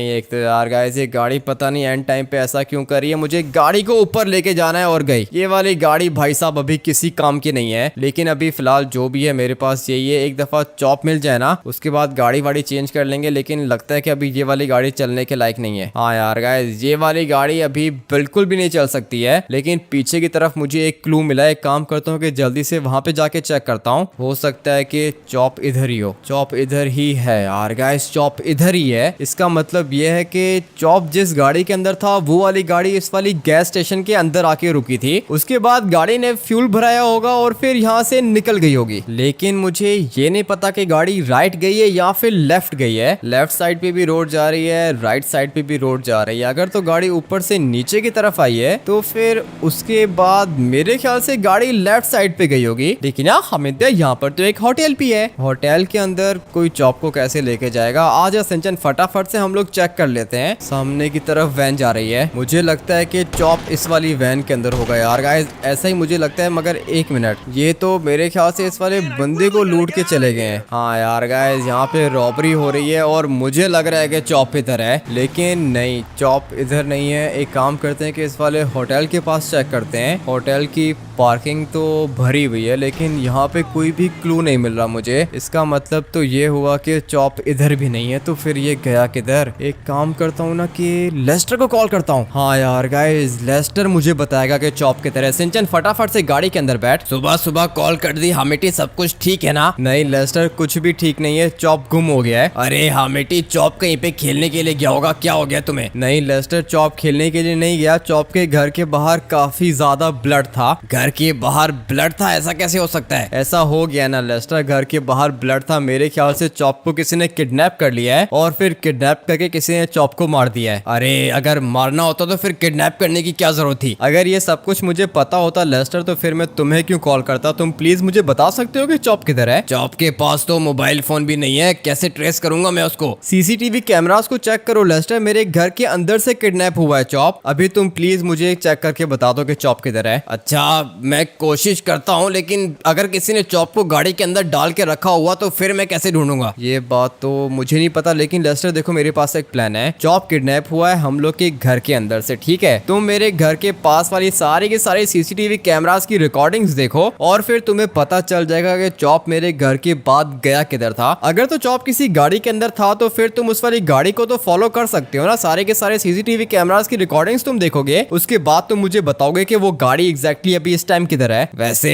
एक तो यार गाइस ये गाड़ी पता नहीं एंड टाइम पे ऐसा क्यों कर रही है। मुझे गाड़ी को ऊपर लेके जाना है और गई। ये वाली गाड़ी भाई साहब अभी किसी काम की नहीं है, लेकिन अभी फिलहाल जो भी है मेरे पास यही है। एक दफा चॉप मिल जाए ना, उसके बाद गाड़ी वाड़ी चेंज कर लेंगे, लेकिन लगता है कि अभी ये वाली गाड़ी चलने के लायक नहीं है। हाँ यार गाइस, ये वाली गाड़ी अभी बिल्कुल भी नहीं चल सकती है। लेकिन पीछे की तरफ मुझे एक क्लू मिला है। एक काम करता हूँ कि जल्दी से वहां पे जाके चेक करता हूँ, हो सकता है कि चॉप इधर ही हो। चॉप इधर ही है यार गाइस, चॉप इधर ही है। इसका मतलब ये है कि चॉप जिस गाड़ी के अंदर था वो वाली गाड़ी इस वाली गैस स्टेशन के अंदर आके रुकी थी। उसके बाद गाड़ी ने फ्यूल भराया होगा और फिर यहाँ से निकल गई होगी। लेकिन मुझे ये नहीं पता कि गाड़ी राइट गई है या फिर लेफ्ट गई है। लेफ्ट साइड पे भी रोड जा रही है, राइट साइड पे भी रोड जा रही है। अगर तो गाड़ी ऊपर से नीचे की तरफ आई है तो फिर उसके बाद मेरे ख्याल से गाड़ी लेफ्ट साइड पे गई होगी। लेकिन यार हमें यहाँ पर तो एक होटल भी है। होटल के अंदर कोई चॉप को कैसे लेके जाएगा? आज सिंचन फटाफट से हम लोग चेक कर लेते हैं। सामने की तरफ वैन जा रही है, मुझे लगता है कि चॉप इस वाली वैन के अंदर होगा यार गाइस, ऐसा ही मुझे लगता है। मगर एक मिनट, ये तो मेरे ख्याल से इस वाले बंदे को लूट के चले गए हैं। हाँ यार गाइस, यहाँ पे रॉबरी हो रही है और मुझे लग रहा है कि चॉप इधर है, लेकिन नहीं, चॉप इधर नहीं है। एक काम करते हैं कि इस वाले होटल के पास चेक करते हैं। होटल की पार्किंग तो भरी हुई है, लेकिन यहाँ पे कोई भी क्लू नहीं मिल रहा मुझे। इसका मतलब तो ये हुआ कि चॉप इधर भी नहीं है, तो फिर ये गया किधर? एक काम करता हूँ ना कि लेस्टर को कॉल करता हूँ। हाँ यार गाइस, लेस्टर मुझे बताएगा कि चॉप किधर है। सिंचन फटाफट से गाड़ी के अंदर बैठ। सुबह सुबह कॉल कर दी हामिटी, सब कुछ ठीक है ना? नहीं लेस्टर, कुछ भी ठीक नहीं है, चॉप गुम हो गया है। अरे हामिटी, चॉप कहीं पे खेलने के लिए गया होगा, क्या हो गया तुम्हें? नहीं लेस्टर, चॉप खेलने के लिए नहीं गया। चॉप के घर के बाहर काफी ज्यादा ब्लड था। घर के बाहर ब्लड था? ऐसा कैसे हो सकता है? ऐसा हो गया ना लेस्टर, घर के बाहर ब्लड था। मेरे ख्याल से चॉप को किसी ने किडनैप कर लिया है और फिर किडनैप करके किसी ने चॉप को मार दिया है। अरे अगर मारना होता तो फिर किडनैप करने की क्या जरूरत थी? अगर ये सब कुछ मुझे पता होता लेस्टर, तो फिर मैं तुम्हें क्यों कॉल करता? तुम प्लीज मुझे बता सकते हो कि चॉप किधर है? चॉप के पास तो मोबाइल फोन भी नहीं है, कैसे ट्रेस करूंगा मैं उसको? सीसीटीवी कैमरास को चेक करो लेस्टर, मेरे घर के अंदर से किडनैप हुआ है चॉप। अभी तुम प्लीज मुझे चेक करके बता दो कि चॉप किधर है। अच्छा, मैं कोशिश करता हूँ, लेकिन अगर किसी ने चॉप को गाड़ी के अंदर डाल के रखा हुआ तो फिर मैं कैसे ढूंढूंगा? ये बात तो मुझे नहीं पता, लेकिन लेस्टर देखो, मेरे पास एक प्लान है। चॉप किडनैप हुआ है हम लोग के घर के अंदर से, ठीक है? तुम मेरे घर के पास वाली सारी के सारे सीसीटीवी कैमरास की रिकॉर्डिंग्स देखो और फिर तुम्हें पता चल जाएगा कि चॉप मेरे घर के बाद गया किधर था। अगर तो चॉप किसी गाड़ी के अंदर था तो फिर तुम उस वाली गाड़ी को तो फॉलो कर सकते हो ना। सारे के सारे सीसीटीवी कैमरास की रिकॉर्डिंग्स तुम देखोगे, उसके बाद तुम मुझे बताओगे कि वो गाड़ी एग्जैक्टली अभी इस टाइम किधर है। वैसे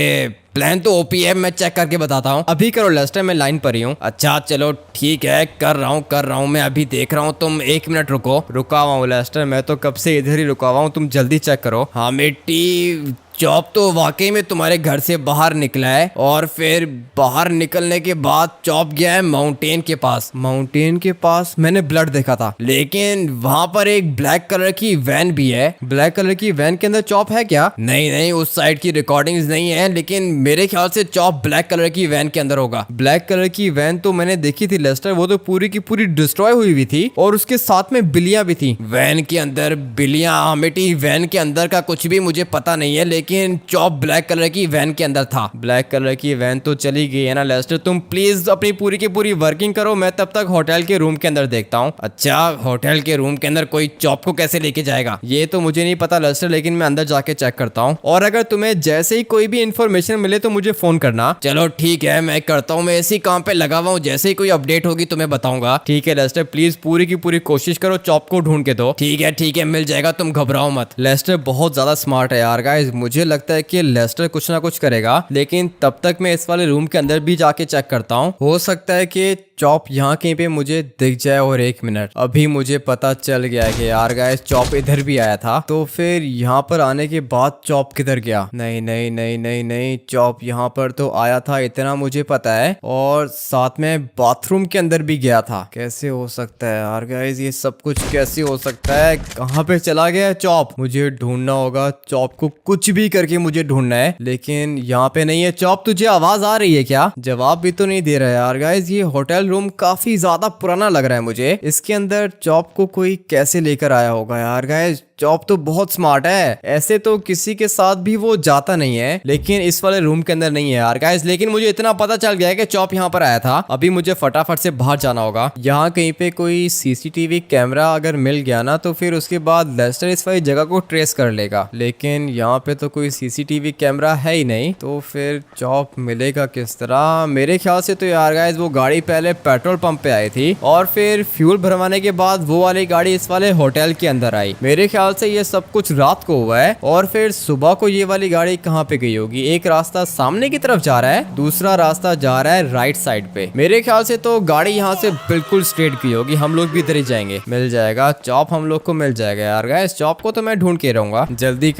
प्लान तो ओपी है, मैं चेक करके बताता हूँ। अभी करो लेस्टर, मैं लाइन पर ही हूँ। अच्छा चलो ठीक है, कर रहा हूँ, मैं अभी देख रहा हूँ। तुम 1 मिनट रुको। रुका हुआ हूँ लेस्टर, मैं तो कब से इधर ही रुका हुआ हूँ, तुम जल्दी चेक करो। हाँ मिट्टी, चॉप तो वाकई में तुम्हारे घर से बाहर निकला है और फिर बाहर निकलने के बाद चॉप गया है माउंटेन के पास। माउंटेन के पास मैंने ब्लड देखा था, लेकिन वहां पर एक ब्लैक कलर की वैन भी है। ब्लैक कलर की वैन के अंदर चॉप है क्या? नहीं, उस साइड की रिकॉर्डिंग्स नहीं है, लेकिन मेरे ख्याल से चॉप ब्लैक कलर की वैन के अंदर होगा। ब्लैक कलर की वैन तो मैंने देखी थी लेस्टर, वो तो पूरी की पूरी डिस्ट्रॉय हुई हुई थी और उसके साथ में बिल्लियां भी थी। वैन के अंदर बिल्लियां? मिट्टी, वैन के अंदर का कुछ भी मुझे पता नहीं है, लेकिन लेकिन चॉप ब्लैक कलर की वैन के अंदर था। ब्लैक कलर की वैन तो चली गई है ना लेस्टर, तुम प्लीज अपनी पूरी की पूरी वर्किंग करो, मैं तब तक होटल के रूम के अंदर देखता हूँ। अच्छा, होटल के रूम के अंदर कोई चॉप को कैसे लेके जाएगा? ये तो मुझे नहीं पता लेस्टर, लेकिन मैं अंदर जाके चेक करता हूँ, और अगर तुम्हें जैसे ही कोई भी इन्फॉर्मेशन मिले तो मुझे फोन करना। चलो ठीक है, मैं करता हूँ, मैं इसी काम पे लगा हुआ हूँ, जैसे ही कोई अपडेट होगी तो मैं बताऊंगा। ठीक है लेस्टर, प्लीज पूरी की पूरी कोशिश करो, चॉप को ढूंढ के दो। ठीक है, मिल जाएगा, तुम घबराओ मत। लेस्टर बहुत ज्यादा स्मार्ट है यार गाइस, मुझे लगता है कि लेस्टर कुछ ना कुछ करेगा, लेकिन तब तक मैं इस वाले रूम के अंदर भी जाके चेक करता हूँ। हो सकता है कि चॉप यहाँ कहीं पे मुझे दिख जाए। और 1 मिनट, अभी मुझे पता चल गया है कि यार गाइस चॉप इधर भी आया था। तो फिर यहाँ पर आने के बाद चॉप किधर गया? नहीं नहीं नहीं नहीं नहीं, चॉप यहाँ पर तो आया था, इतना मुझे पता है, और साथ में बाथरूम के अंदर भी गया था। कैसे हो सकता है यार गाइस, ये सब कुछ कैसे हो सकता है? कहाँ पे चला गया है चॉप? मुझे ढूंढना होगा चॉप को, कुछ भी करके मुझे ढूंढना है, लेकिन यहाँ पे नहीं है। चॉप तुझे आवाज आ रही है क्या? जवाब भी तो नहीं दे रहा है यार गाइस। ये होटल रूम काफी ज्यादा पुराना लग रहा है मुझे, इसके अंदर चॉप को कोई कैसे लेकर आया होगा यार गाइस। चॉप तो बहुत स्मार्ट है, ऐसे तो किसी के साथ भी वो जाता नहीं है, लेकिन इस वाले रूम के अंदर नहीं है यार गाइस। लेकिन मुझे इतना पता चल गया है कि चॉप यहाँ पर आया था। अभी मुझे फटाफट से बाहर जाना होगा। यहाँ कहीं पे कोई सीसीटीवी कैमरा अगर मिल गया ना, तो फिर उसके बाद लेस्टर इस वाली जगह को ट्रेस कर लेगा, लेकिन यहाँ पे तो कोई सीसीटीवी कैमरा है ही नहीं, तो फिर चॉप मिलेगा किस तरह? मेरे ख्याल से तो यार गाइस वो गाड़ी पहले पेट्रोल पंप पे आई थी, और फिर फ्यूल भरवाने के बाद वो वाली गाड़ी इस वाले होटल के अंदर आई। मेरे ख्याल से ये सब कुछ रात को हुआ है, और फिर सुबह को ये वाली गाड़ी कहाँ पे गई होगी? एक रास्ता सामने की तरफ जा रहा है, दूसरा रास्ता जा रहा है राइट साइड पे। मेरे ख्याल से तो गाड़ी यहाँ से बिल्कुल स्ट्रेट गई होगी, हम लोग भी इधर ही जाएंगे। मिल जाएगा चॉप, हम लोग को मिल जाएगा यार गाइस। चॉप को तो मैं ढूंढ के रहूंगा। जल्दी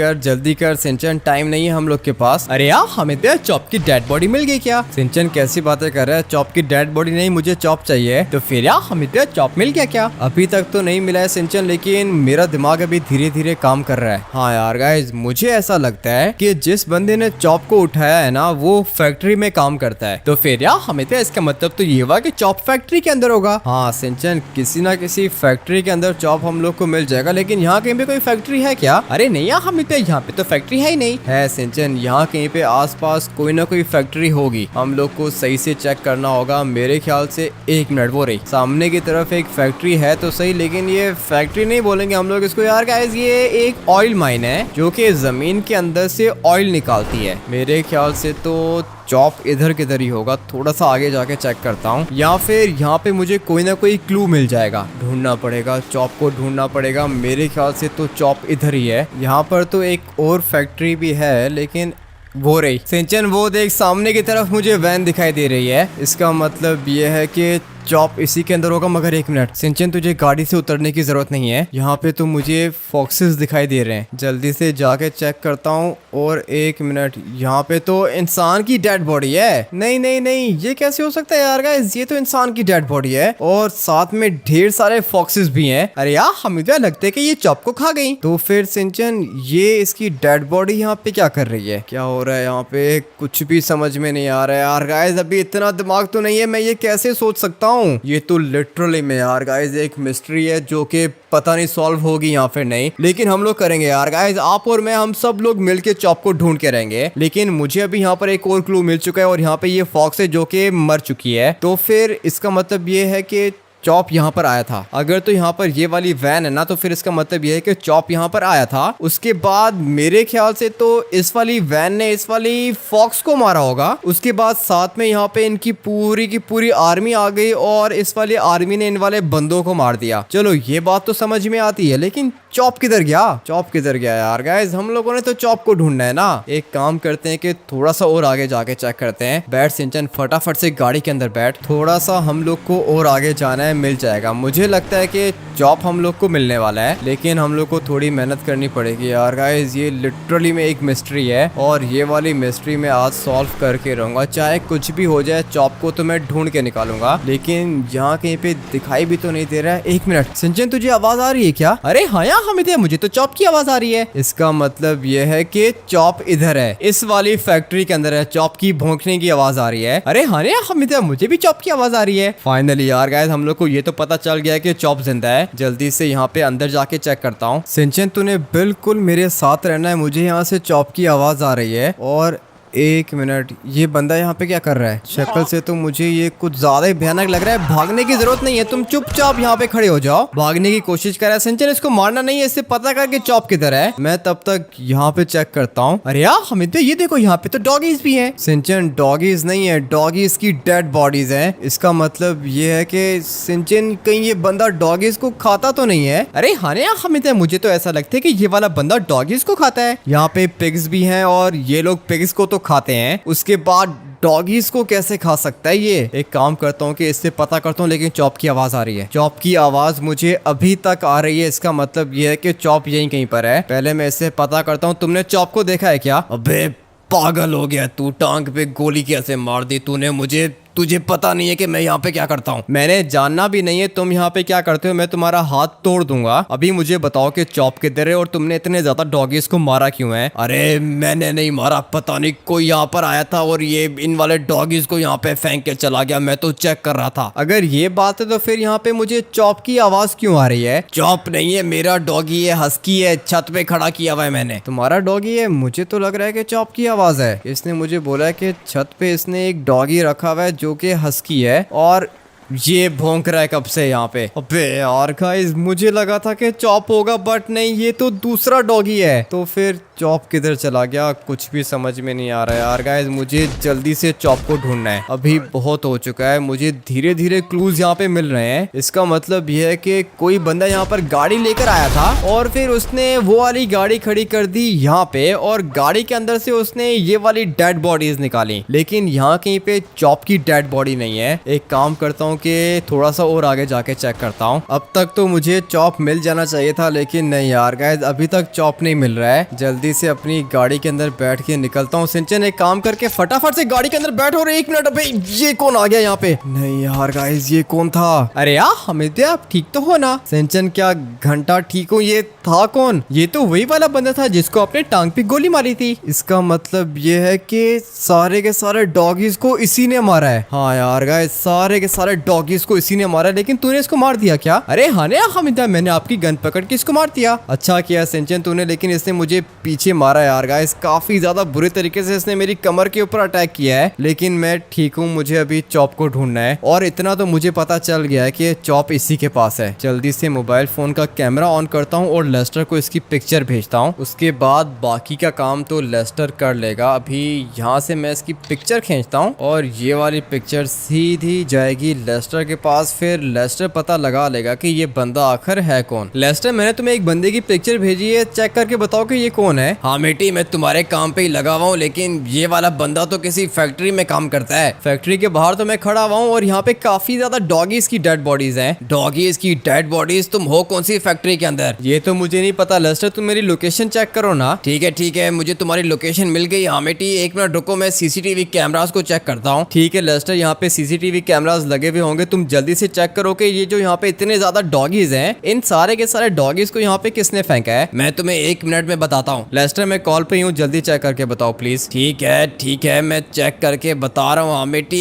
कर सिंचन, टाइम नहीं है हम लोग के पास। अरे यार हमें तो चॉप की डेड बॉडी मिल गई क्या? सिंचन कैसी बातें कर रहा है? चॉप की डेड बॉडी नहीं, मुझे चॉप चाहिए। तो फिर यार हमें तो चॉप मिल गया क्या? अभी तक तो नहीं मिला है सिंचन, लेकिन मेरा दिमाग अभी धीरे धीरे काम कर रहा है। हाँ यार गाइस, मुझे ऐसा लगता है कि जिस बंदे ने चॉप को उठाया है ना, वो फैक्ट्री में काम करता है। तो फिर यार हमें तो इसका मतलब तो ये हुआ कि चॉप फैक्ट्री के अंदर होगा। हाँ सिंचन, किसी ना किसी फैक्ट्री के अंदर चॉप हम लोग को मिल जाएगा, लेकिन यहाँ कहीं पे कोई फैक्ट्री है क्या? अरे नहीं यार, हमें तो यहाँ पे तो फैक्ट्री है ही नहीं। है सिंचन, यहाँ कहीं पे आसपास कोई ना कोई फैक्ट्री होगी, हम लोग को सही से चेक करना होगा। मेरे ख्याल से 1 मिनट, वो रही सामने की तरफ एक फैक्ट्री है तो सही, लेकिन ये फैक्ट्री नहीं बोलेंगे हम लोग इसको यार गाइस, ये एक ऑयल माइन है जो कि जमीन के अंदर से ऑयल निकालती है। मेरे ख्याल से तो चॉप इधर किधर ही होगा, थोड़ा सा आगे जाके चेक करता हूँ, या फिर यहाँ पे मुझे कोई ना कोई क्लू मिल जाएगा। ढूंढना पड़ेगा, चॉप को ढूंढना पड़ेगा। मेरे ख्याल से तो चॉप इधर ही है। यहाँ पर तो एक और फैक्ट्री भी है, लेकिन वो रही सिंचन, वो देख सामने की तरफ मुझे वैन दिखाई दे रही है। इसका मतलब ये है कि चॉप इसी के अंदर होगा। मगर 1 मिनट सिंचन, तुझे गाड़ी से उतरने की जरूरत नहीं है, यहाँ पे तो मुझे फॉक्सेस दिखाई दे रहे हैं। जल्दी से जाके चेक करता हूँ। और 1 मिनट, यहाँ पे तो इंसान की डेड बॉडी है। नहीं नहीं नहीं, ये कैसे हो सकता है यार गाइस? ये तो इंसान की डेड बॉडी है, और साथ में ढेर सारे फॉक्सेस भी हैं। अरे यार हमें तो लगता है कि ये चॉप को खा गई। तो फिर सिंचन, ये इसकी डेड बॉडी यहाँ पे क्या कर रही है? क्या हो रहा है यहाँ पे? कुछ भी समझ में नहीं आ रहा है यार गाइस। अभी इतना दिमाग तो नहीं है, मैं ये कैसे सोच सकता हूँ? ये तो लिटरली में यार गाइस एक मिस्ट्री है, जो कि पता नहीं सॉल्व होगी या फिर नहीं, लेकिन हम लोग करेंगे यार गाइस। आप और मैं, हम सब लोग मिलके चॉप को ढूंढ के रहेंगे। लेकिन मुझे अभी यहाँ पर एक और क्लू मिल चुका है, और यहाँ पे ये फॉक्स है जो कि मर चुकी है। तो फिर इसका मतलब ये है कि चॉप यहाँ पर आया था। अगर तो यहाँ पर ये वाली वैन है ना, तो फिर इसका मतलब ये है कि चॉप यहाँ पर आया था। उसके बाद मेरे ख्याल से तो इस वाली वैन ने इस वाली फॉक्स को मारा होगा। उसके बाद साथ में यहाँ पे इनकी पूरी की पूरी आर्मी आ गई, और इस वाली आर्मी ने इन वाले बंदों को मार दिया। चलो ये बात तो समझ में आती है, लेकिन चॉप किधर गया? चॉप किधर गया यार गाइस? हम लोगों ने तो चॉप को ढूंढना है ना। एक काम करते हैं कि थोड़ा सा और आगे जाके चेक करते हैं। बैठ सिंचन, फटाफट से गाड़ी के अंदर बैठ। थोड़ा सा हम लोग को और आगे जाना है, मिल जाएगा। मुझे लगता है कि चॉप हम लोग को मिलने वाला है, लेकिन हम लोग को थोड़ी मेहनत करनी पड़ेगी यार गाइस। ये लिटरली में एक मिस्ट्री है, और ये वाली मिस्ट्री में आज सॉल्व करके रहूंगा, चाहे कुछ भी हो जाए। चॉप को तो मैं ढूंढ के निकालूंगा, लेकिन यहाँ कहीं पे दिखाई भी तो नहीं दे रहा है। 1 मिनट सिंचन, तुझे आवाज आ रही है क्या? अरे हाँ यार हमें मुझे तो चॉप की आवाज आ रही है। इसका मतलब ये है कि चॉप इधर है, इस वाली फैक्ट्री के अंदर है। चॉप की भौंकने की आवाज आ रही है। अरे हाँ यार हमें मुझे भी चॉप की आवाज आ रही है। फाइनली यार गाइस, हम लोग को को ये तो पता चल गया है कि चॉप जिंदा है। जल्दी से यहाँ पे अंदर जाके चेक करता हूँ। सिंचन तूने बिल्कुल मेरे साथ रहना है, मुझे यहाँ से चॉप की आवाज आ रही है। और 1 मिनट, ये बंदा यहाँ पे क्या कर रहा है? शक्ल से तो मुझे ये कुछ ज्यादा ही भयानक लग रहा है। भागने की जरूरत नहीं है, तुम चुपचाप यहाँ पे खड़े हो जाओ। भागने की कोशिश कर रहा है सिंचन, इसको मारना नहीं है, इससे पता कर कि चॉप किधर है। मैं तब तक यहाँ पे चेक करता हूँ। अरे यार हमिद ये देखो, यहाँ पे तो डॉगीज भी हैं। सिंचन डॉगीज नहीं है, डॉगीज की डेड बॉडीज है। इसका मतलब ये है कि सिंचन कहीं ये बंदा डॉगीज को खाता तो नहीं है। अरे हाँ यार हमिद, मुझे तो ऐसा लगता है कि ये वाला बंदा डॉगीज को खाता है। यहाँ पे पिग्स भी हैं और ये लोग पिग्स को तो खाते हैं, उसके बाद डॉगीज को कैसे खा सकता है ये? एक काम करता हूँ कि इससे पता करता हूँ, लेकिन चॉप की आवाज आ रही है। चॉप की आवाज मुझे अभी तक आ रही है, इसका मतलब ये है कि चॉप यहीं कहीं पर है। पहले मैं इससे पता करता हूँ। तुमने चॉप को देखा है क्या? अबे पागल हो गया तू, टांग पे गोली कैसे मार दी तूने मुझे? तुझे पता नहीं है कि मैं यहाँ पे क्या करता हूँ? मैंने जानना भी नहीं है तुम यहाँ पे क्या करते हो, मैं तुम्हारा हाथ तोड़ दूंगा। अभी मुझे बताओ कि चॉप किधर है और तुमने इतने ज्यादा डॉगीज को मारा क्यों है? अरे मैंने नहीं मारा, पता नहीं कोई यहाँ पर आया था और ये इन वाले डॉगीज को यहाँ पे फेंक के चला गया, मैं तो चेक कर रहा था। अगर ये बात है तो फिर यहाँ पे मुझे चॉप की आवाज क्यों आ रही है? चॉप नहीं है, मेरा डॉगी है, हस्की है, छत पे खड़ा किया हुआ है मैंने। तुम्हारा डॉगी है? मुझे तो लग रहा है कि चॉप की आवाज है। इसने मुझे बोला है कि छत पे इसने एक डॉगी रखा हुआ है जो कि हस्की है और ये भौंक रहा है कब से यहाँ पे। अबे यार गाइस, मुझे लगा था कि चॉप होगा बट नहीं, ये तो दूसरा डॉगी है। तो फिर चॉप किधर चला गया? कुछ भी समझ में नहीं आ रहा है यार गाइस। मुझे जल्दी से चॉप को ढूंढना है, अभी बहुत हो चुका है। मुझे धीरे धीरे क्लूज यहाँ पे मिल रहे हैं। इसका मतलब ये है कि कोई बंदा यहाँ पर गाड़ी लेकर आया था और फिर उसने वो वाली गाड़ी खड़ी कर दी यहाँ पे और गाड़ी के अंदर से उसने ये वाली डेड बॉडीज निकाली, लेकिन यहाँ कहीं पे चॉप की डेड बॉडी नहीं है। एक काम करता हूँ कि थोड़ा सा और आगे जाके चेक करता हूँ। अब तक तो मुझे चॉप मिल जाना चाहिए था, लेकिन नहीं यार गाइस, अभी तक चॉप नहीं मिल रहा है। जल्दी से अपनी गाड़ी के अंदर बैठ के निकलता हूँ। सिंचन एक काम करके फटाफट से गाड़ी के अंदर बैठो। और 1 मिनट, अबे ये कौन आ गया यहाँ पे? नहीं यार गाइस, ये कौन था? अरे यार हमिद, आप ठीक तो हो ना? सिंचन क्या घंटा ठीक हो? ये था कौन? ये तो वही वाला बंदा था जिसको अपने टांग पे गोली मारी थी। इसका मतलब ये है कि सारे के सारे डॉगीज को इसी ने मारा है। हाँ यार गाइस, सारे के सारे डॉगीज को इसी ने मारा, लेकिन तूने इसको मार दिया क्या? अरे हाँ हमिदा, मैंने आपकी गन पकड़ के इसको मार दिया। अच्छा किया सिंचन तूने, लेकिन इसने मुझे पीछे मारा यार गाइस। काफी ज्यादा बुरे तरीके से इसने मेरी कमर के ऊपर अटैक किया है, लेकिन मैं ठीक हूँ। मुझे अभी चॉप को ढूंढना है और इतना तो मुझे पता चल गया है कि चॉप इसी के पास है। जल्दी से मोबाइल फोन का कैमरा ऑन करता हूँ और लेस्टर को इसकी पिक्चर भेजता हूँ। उसके बाद बाकी का काम तो लेस्टर कर लेगा। अभी यहाँ से मैं इसकी पिक्चर खींचता हूँ और ये वाली पिक्चर सीधी जाएगी लेस्टर के पास। फिर लेस्टर पता लगा लेगा कि ये बंदा आखिर है कौन। लेस्टर, मैंने तुम्हें एक बंदे की पिक्चर भेजी है, चेक करके बताओ कि ये कौन है। हाँ बेटी, मैं तुम्हारे काम पे ही लगा हुआ हूँ, लेकिन ये वाला बंदा तो किसी फैक्ट्री में काम करता है। फैक्ट्री के बाहर तो मैं खड़ा हुआ हूँ और यहाँ पे काफी ज्यादा डॉगीज की डेड बॉडीज हैं। डॉगीज की डेड बॉडीज? तुम हो कौन सी फैक्ट्री के अंदर? ये तो मुझे नहीं पता लेस्टर, तुम मेरी लोकेशन चेक करो ना। ठीक है, मुझे तुम्हारी लोकेशन मिल गई। हाँ बेटी, 1 मिनट रुको, मैं सीसीटीवी कैमरास को चेक करता हूँ। ठीक है लेस्टर, यहाँ पे सीसीटीवी कैमरास लगे हुए होंगे, तुम जल्दी से चेक करो कि ये जो यहाँ पे इतने ज्यादा डॉगीज हैं, इन सारे के सारे डॉगीज को यहाँ पे किसने फेंका है। मैं तुम्हें 1 मिनट में बताता हूँ। लेस्टर, मैं कॉल पे हूँ, जल्दी चेक करके बताओ प्लीज। ठीक है, मैं चेक करके बता रहा हूँ। हाँ बेटी,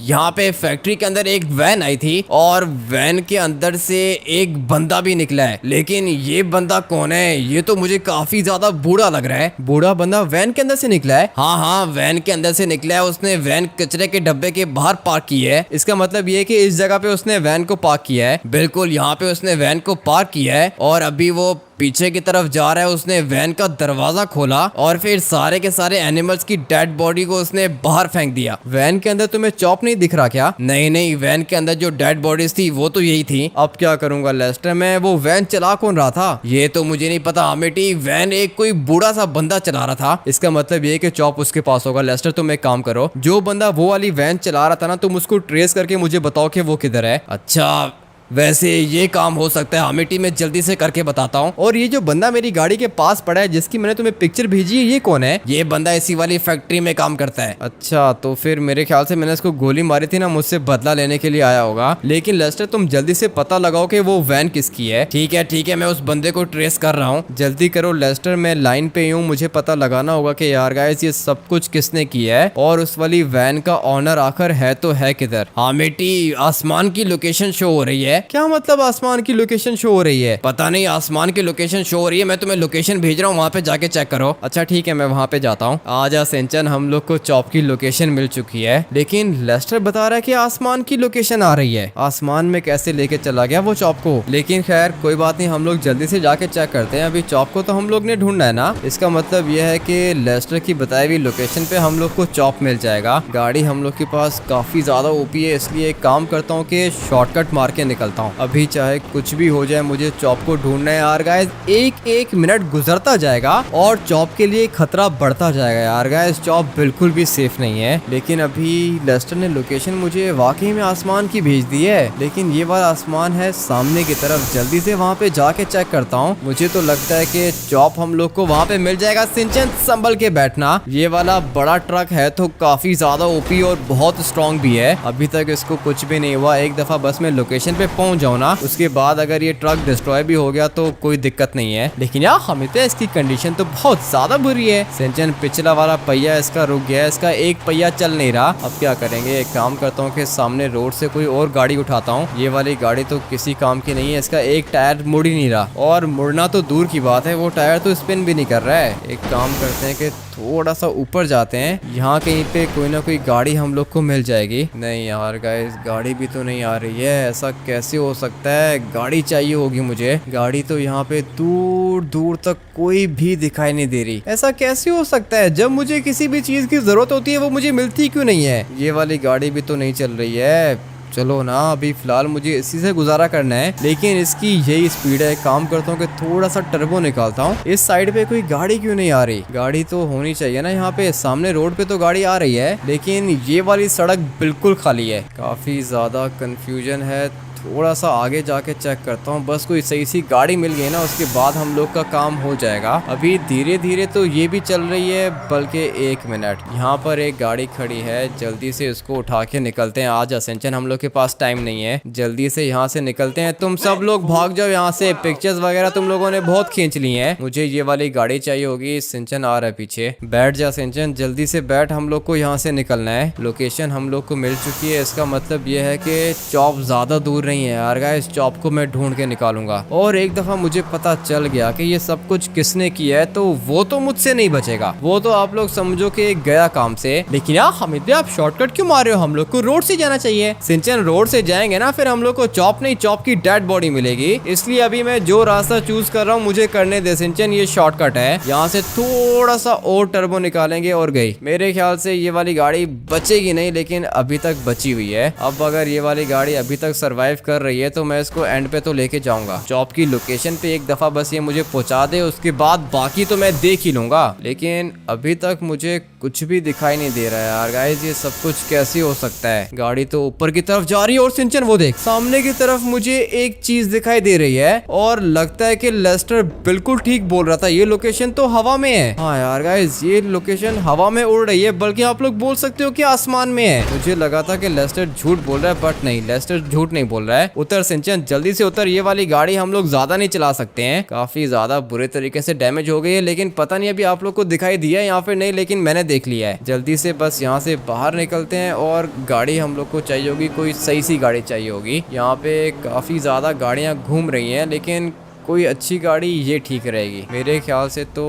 यहाँ पे फैक्ट्री के अंदर एक वैन आई थी और वैन के अंदर से एक बंदा भी निकला है, लेकिन ये बंदा कौन है? ये तो मुझे काफी ज्यादा बूढ़ा लग रहा है। बूढ़ा बंदा वैन के अंदर से निकला है? हाँ, वैन के अंदर से निकला है। उसने वैन कचरे के डब्बे के बाहर पार्क की है। इसका मतलब ये है कि इस जगह पे उसने वैन को पार्क किया है। बिल्कुल, यहाँ पे उसने वैन को पार्क किया है और अभी वो पीछे की तरफ जा रहा है। उसने वैन का दरवाजा खोला और फिर सारे के सारे एनिमल्स की डेड बॉडी को उसने बाहर फेंक दिया। वैन के अंदर तुम्हें चॉप नहीं दिख रहा क्या? नहीं, वैन के अंदर जो डेड बॉडीज थी वो तो यही थी। अब क्या करूंगा लेस्टर, मैं वो वैन चला कौन रहा था? ये तो मुझे नहीं पता अमेटी, वैन एक कोई बूढ़ा सा बंदा चला रहा था। इसका मतलब ये कि चॉप उसके पास होगा। लेस्टर, तुम एक काम करो, जो बंदा वो वाली वैन चला रहा था ना, तुम उसको ट्रेस करके मुझे बताओ कि वो किधर है। अच्छा, वैसे ये काम हो सकता है हामिटी, मैं जल्दी से करके बताता हूँ। और ये जो बंदा मेरी गाड़ी के पास पड़ा है जिसकी मैंने तुम्हें पिक्चर भेजी है, ये कौन है? ये बंदा इसी वाली फैक्ट्री में काम करता है। अच्छा, तो फिर मेरे ख्याल से मैंने इसको गोली मारी थी ना, मुझसे बदला लेने के लिए आया होगा। लेकिन लेस्टर तुम जल्दी से पता लगाओ कि वो वैन किसकी है। ठीक है, मैं उस बंदे को ट्रेस कर रहा हूँ। जल्दी करो लेस्टर, मैं लाइन पे हूँ, मुझे पता लगाना होगा कि यार गाइस ये सब कुछ किसने किया है और उस वाली वैन का ऑनर आखिर है तो है किधर। हामिटी, आसमान की लोकेशन शो हो रही है। क्या मतलब आसमान की लोकेशन शो हो रही है? पता नहीं, आसमान की लोकेशन शो हो रही है। मैं तुम्हें लोकेशन भेज रहा हूँ, वहाँ पे जाके चेक करो। अच्छा ठीक है, मैं वहाँ पे जाता हूँ। आजा सिंचन, हम लोग को चॉप की लोकेशन मिल चुकी है, लेकिन लेस्टर बता रहा है कि आसमान की लोकेशन आ रही है। आसमान में कैसे लेके चला गया वो चॉप को? लेकिन खैर कोई बात नहीं, हम लोग जल्दी से जाके चेक करते हैं। अभी चॉप को तो हम लोग ने ढूंढना है ना। इसका मतलब यह है कि लेस्टर की बताई हुई लोकेशन पे हम लोग को चॉप मिल जाएगा। गाड़ी हम लोग के पास काफी ज्यादा ओपी है, इसलिए एक काम करता हूँ कि शॉर्टकट मार के निकलता हूँ। अभी चाहे कुछ भी हो जाए, मुझे चॉप को ढूंढना है यार गाइस। एक मिनट गुजरता जाएगा और चॉप के लिए खतरा बढ़ता जाएगा यार गाइस। चॉप बिल्कुल भी सेफ नहीं है। लेकिन अभी लेस्टर ने लोकेशन मुझे वाकई में आसमान की भेज दी है, लेकिन ये वाला आसमान है सामने की तरफ। जल्दी से वहाँ पे जाके चेक करता हूँ। मुझे तो लगता है कि चॉप हम लोग को वहाँ पे मिल जाएगा। सिंचन संभल के बैठना, ये वाला बड़ा ट्रक है तो काफी ज्यादा ओपी और बहुत स्ट्रॉन्ग भी है। अभी तक इसको कुछ भी नहीं हुआ। एक दफा बस मैं लोकेशन पे पहुंच जाऊँ ना, उसके बाद अगर ये ट्रक डिस्ट्रॉय भी हो गया तो कोई दिक्कत नहीं है। लेकिन यार हमें तो इसकी कंडीशन तो बहुत ज्यादा बुरी है। सिंचन पिछला वाला पहिया इसका रुक गया है, इसका एक पहिया चल नहीं रहा। अब क्या करेंगे? एक काम करता हूँ कि सामने रोड से कोई और गाड़ी उठाता हूँ। ये वाली गाड़ी तो किसी काम की नहीं है, इसका एक टायर मुड़ ही नहीं रहा, और मुड़ना तो दूर की बात है, वो टायर तो स्पिन भी नहीं कर रहा है। एक काम करते हैं कि थोड़ा सा ऊपर जाते हैं, यहाँ कहीं पे कोई ना कोई गाड़ी हम लोग को मिल जाएगी। नहीं यार गाइस, गाड़ी भी तो नहीं आ रही है। ऐसा कैसे हो सकता है? गाड़ी चाहिए होगी मुझे। गाड़ी तो यहाँ पे दूर दूर तक कोई भी दिखाई नहीं दे रही। ऐसा कैसे हो सकता है? जब मुझे किसी भी चीज की जरूरत होती है वो मुझे मिलती क्यों नहीं है? ये वाली गाड़ी भी तो नहीं चल रही है। चलो ना, अभी फिलहाल मुझे इसी से गुजारा करना है, लेकिन इसकी यही स्पीड है। काम करता हूँ कि थोड़ा सा टर्बो निकालता हूँ। इस साइड पे कोई गाड़ी क्यों नहीं आ रही? गाड़ी तो होनी चाहिए ना यहाँ पे। सामने रोड पे तो गाड़ी आ रही है, लेकिन ये वाली सड़क बिल्कुल खाली है। काफी ज्यादा कंफ्यूजन है। थोड़ा सा आगे जाके चेक करता हूँ। बस कोई सही सी गाड़ी मिल गई ना, उसके बाद हम लोग का काम हो जाएगा। अभी धीरे धीरे तो ये भी चल रही है, बल्कि एक मिनट, यहाँ पर एक गाड़ी खड़ी है। जल्दी से इसको उठा के निकलते हैं। आज असेंचन, हम लोग के पास टाइम नहीं है, जल्दी से यहाँ से निकलते हैं। तुम सब लोग भाग जाओ यहाँ से। पिक्चर्स वगैरह तुम लोगों ने बहुत खींच ली हैं। मुझे ये वाली गाड़ी चाहिए होगी। सिंचन आ रहा है पीछे। बैठ जा सिंचन, जल्दी से बैठ। हम लोग को यहाँ से निकलना है। लोकेशन हम लोग को मिल चुकी है। इसका मतलब ये है कि चॉप ज्यादा दूर नहीं है यार गाइस। चॉप को मैं ढूंढ के निकालूंगा। और एक दफा मुझे पता चल गया कि ये सब कुछ किसने किया है, तो वो तो मुझसे नहीं बचेगा। वो तो आप लोग समझो कि गया काम से। लेकिन यार हमिद, आप शॉर्टकट क्यों मार रहे हो? हम लोग को रोड से जाना चाहिए। सिंचन, रोड से जाएंगे ना फिर हम लोग को चॉप नहीं, चॉप की डेड बॉडी मिलेगी। इसलिए अभी मैं जो रास्ता चूज कर रहा हूँ मुझे करने दे सिंचन। ये शॉर्टकट है। यहाँ से थोड़ा सा और टर्बो निकालेंगे और गई। मेरे ख्याल से ये वाली गाड़ी बचेगी नहीं, लेकिन अभी तक बची हुई है। अब अगर ये वाली गाड़ी अभी तक सर्वाइव कर रही है तो मैं इसको एंड पे तो लेके जाऊंगा। चॉप की लोकेशन पे एक दफा बस ये मुझे पहुंचा दे, उसके बाद बाकी तो मैं देख ही लूंगा। लेकिन अभी तक मुझे कुछ भी दिखाई नहीं दे रहा है यार गाइस। ये सब कुछ कैसे हो सकता है? गाड़ी तो ऊपर की तरफ जा रही है और सिंचन वो देख, सामने की तरफ मुझे एक चीज दिखाई दे रही है और लगता है कि लेस्टर बिल्कुल ठीक बोल रहा था। ये लोकेशन तो हवा में है। हाँ यार गाइस, ये लोकेशन हवा में उड़ रही है, बल्कि आप लोग बोल सकते हो कि आसमान में है। मुझे लगा था कि लेस्टर झूठ बोल रहा है, बट नहीं, लेस्टर झूठ नहीं बोल रहा है। उतर सिंचन, जल्दी से उतर। ये वाली गाड़ी हम लोग ज्यादा नहीं चला सकते हैं। काफी ज्यादा बुरे तरीके से डैमेज हो गई है, लेकिन पता नहीं अभी आप लोग को दिखाई दिया है या फिर नहीं, लेकिन मैंने देख लिया है। जल्दी से बस यहाँ से बाहर निकलते हैं और गाड़ी हम लोग को चाहिए होगी, कोई सही सी गाड़ी चाहिए होगी। यहाँ पे काफी ज्यादा गाड़ियाँ घूम रही हैं, लेकिन कोई अच्छी गाड़ी ये ठीक रहेगी मेरे ख्याल से। तो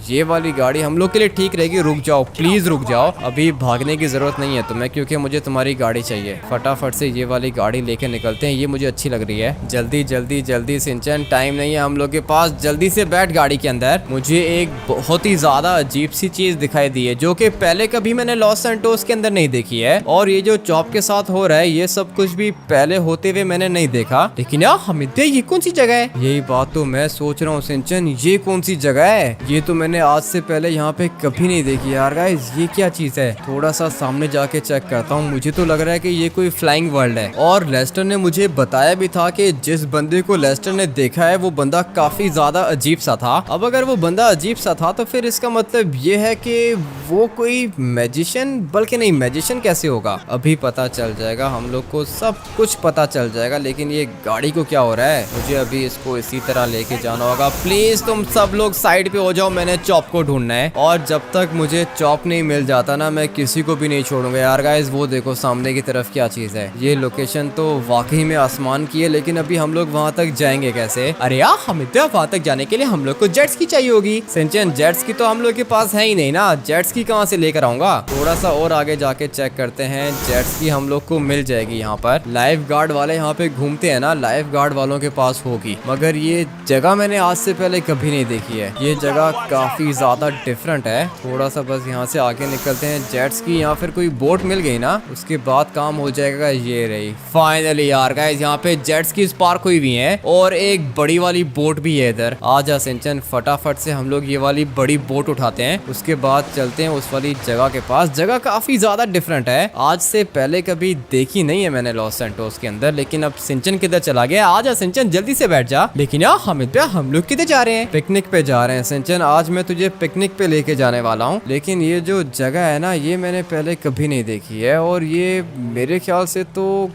ये वाली गाड़ी हम लोग के लिए ठीक रहेगी। रुक जाओ प्लीज, रुक जाओ। अभी भागने की जरूरत नहीं है तुम्हें, क्योंकि मुझे तुम्हारी गाड़ी चाहिए। फटाफट से ये वाली गाड़ी लेके निकलते हैं। ये मुझे अच्छी लग रही है। जल्दी जल्दी जल्दी सिंचन, टाइम नहीं है हम लोग के पास। जल्दी से बैठ गाड़ी के अंदर। मुझे एक बहुत ही ज्यादा अजीब सी चीज दिखाई दी है, जो कि पहले कभी मैंने लॉस सैंटोस के अंदर नहीं देखी है। और ये जो चॉप के साथ हो रहा है, ये सब कुछ भी पहले होते हुए मैंने नहीं देखा। लेकिन यार हमिद, ये कौन सी जगह है? यही बात तो मैं सोच रहा हूँ सिंचन, ये कौन सी जगह है? ये तो मैंने आज से पहले यहाँ पे कभी नहीं देखी यार गाइस। ये क्या चीज है? थोड़ा सा सामने जाके चेक करता हूँ। मुझे तो लग रहा है कि ये कोई फ्लाइंग वर्ल्ड है। और लेस्टर ने मुझे बताया भी था कि जिस बंदे को लेस्टर ने देखा है वो बंदा काफी ज्यादा अजीब सा था। अब अगर वो बंदा अजीब सा था तो फिर इसका मतलब ये है कि वो कोई मैजिशियन, बल्कि नहीं, मैजिशियन कैसे होगा? अभी पता चल जाएगा, हम लोग को सब कुछ पता चल जाएगा। लेकिन ये गाड़ी को क्या हो रहा है? मुझे अभी इसको इसी तरह लेके जाना होगा। प्लीज तुम सब लोग साइड पे हो जाओ, मैंने चॉप को ढूंढना है। और जब तक मुझे चॉप नहीं मिल जाता ना, मैं किसी को भी नहीं छोड़ूंगा यार गाइस। वो देखो सामने की तरफ क्या चीज है। ये लोकेशन तो वाकई में आसमान की है, लेकिन अभी हम लोग वहां तक जाएंगे कैसे? अरे यार, हमें तो वहां तक जाने के लिए हम लोग को जेट्स की चाहिए होगी। सिंचन, जेट्स की तो हम लोग के पास है ही नहीं ना। जेट्स की कहाँ से लेकर आऊंगा? थोड़ा सा और आगे जाके चेक करते हैं। जेट्स की हम लोग को मिल जाएगी यहाँ पर। लाइफ गार्ड वाले यहाँ पे घूमते हैं ना, लाइफ गार्ड वालों के पास होगी। मगर ये जगह मैंने आज से पहले कभी नहीं देखी है। ये जगह काफी ज्यादा डिफरेंट है। थोड़ा सा बस यहाँ से आगे निकलते हैं। जेट्स की या फिर कोई बोट मिल गई ना, उसके बाद काम हो जाएगा। ये रही फाइनली यार गाइस, यहाँ पे जेट्स की पार्क हुई भी है और एक बड़ी वाली बोट भी है इधर। आजा सिंचन, फटाफट से हम लोग ये वाली बड़ी बोट उठाते हैं, उसके बाद चलते हैं उस वाली जगह के पास। जगह काफी ज्यादा डिफरेंट है, आज से पहले कभी देखी नहीं है मैंने लॉस सैंटोस के अंदर। लेकिन अब सिंचन किधर चला गया? आजा सिंचन, जल्दी से बैठ जा। लेकिन यार हामिद भैया, हम लोग किधर जा रहे हैं? पिकनिक पे जा रहे हैं सिंचन। आज मैं तुझे पिकनिक पे लेके जाने वाला हूँ। लेकिन ये जो जगह है ना, ये मैंने पहले कभी नहीं देखी है और ये मेरे ख्याल से तो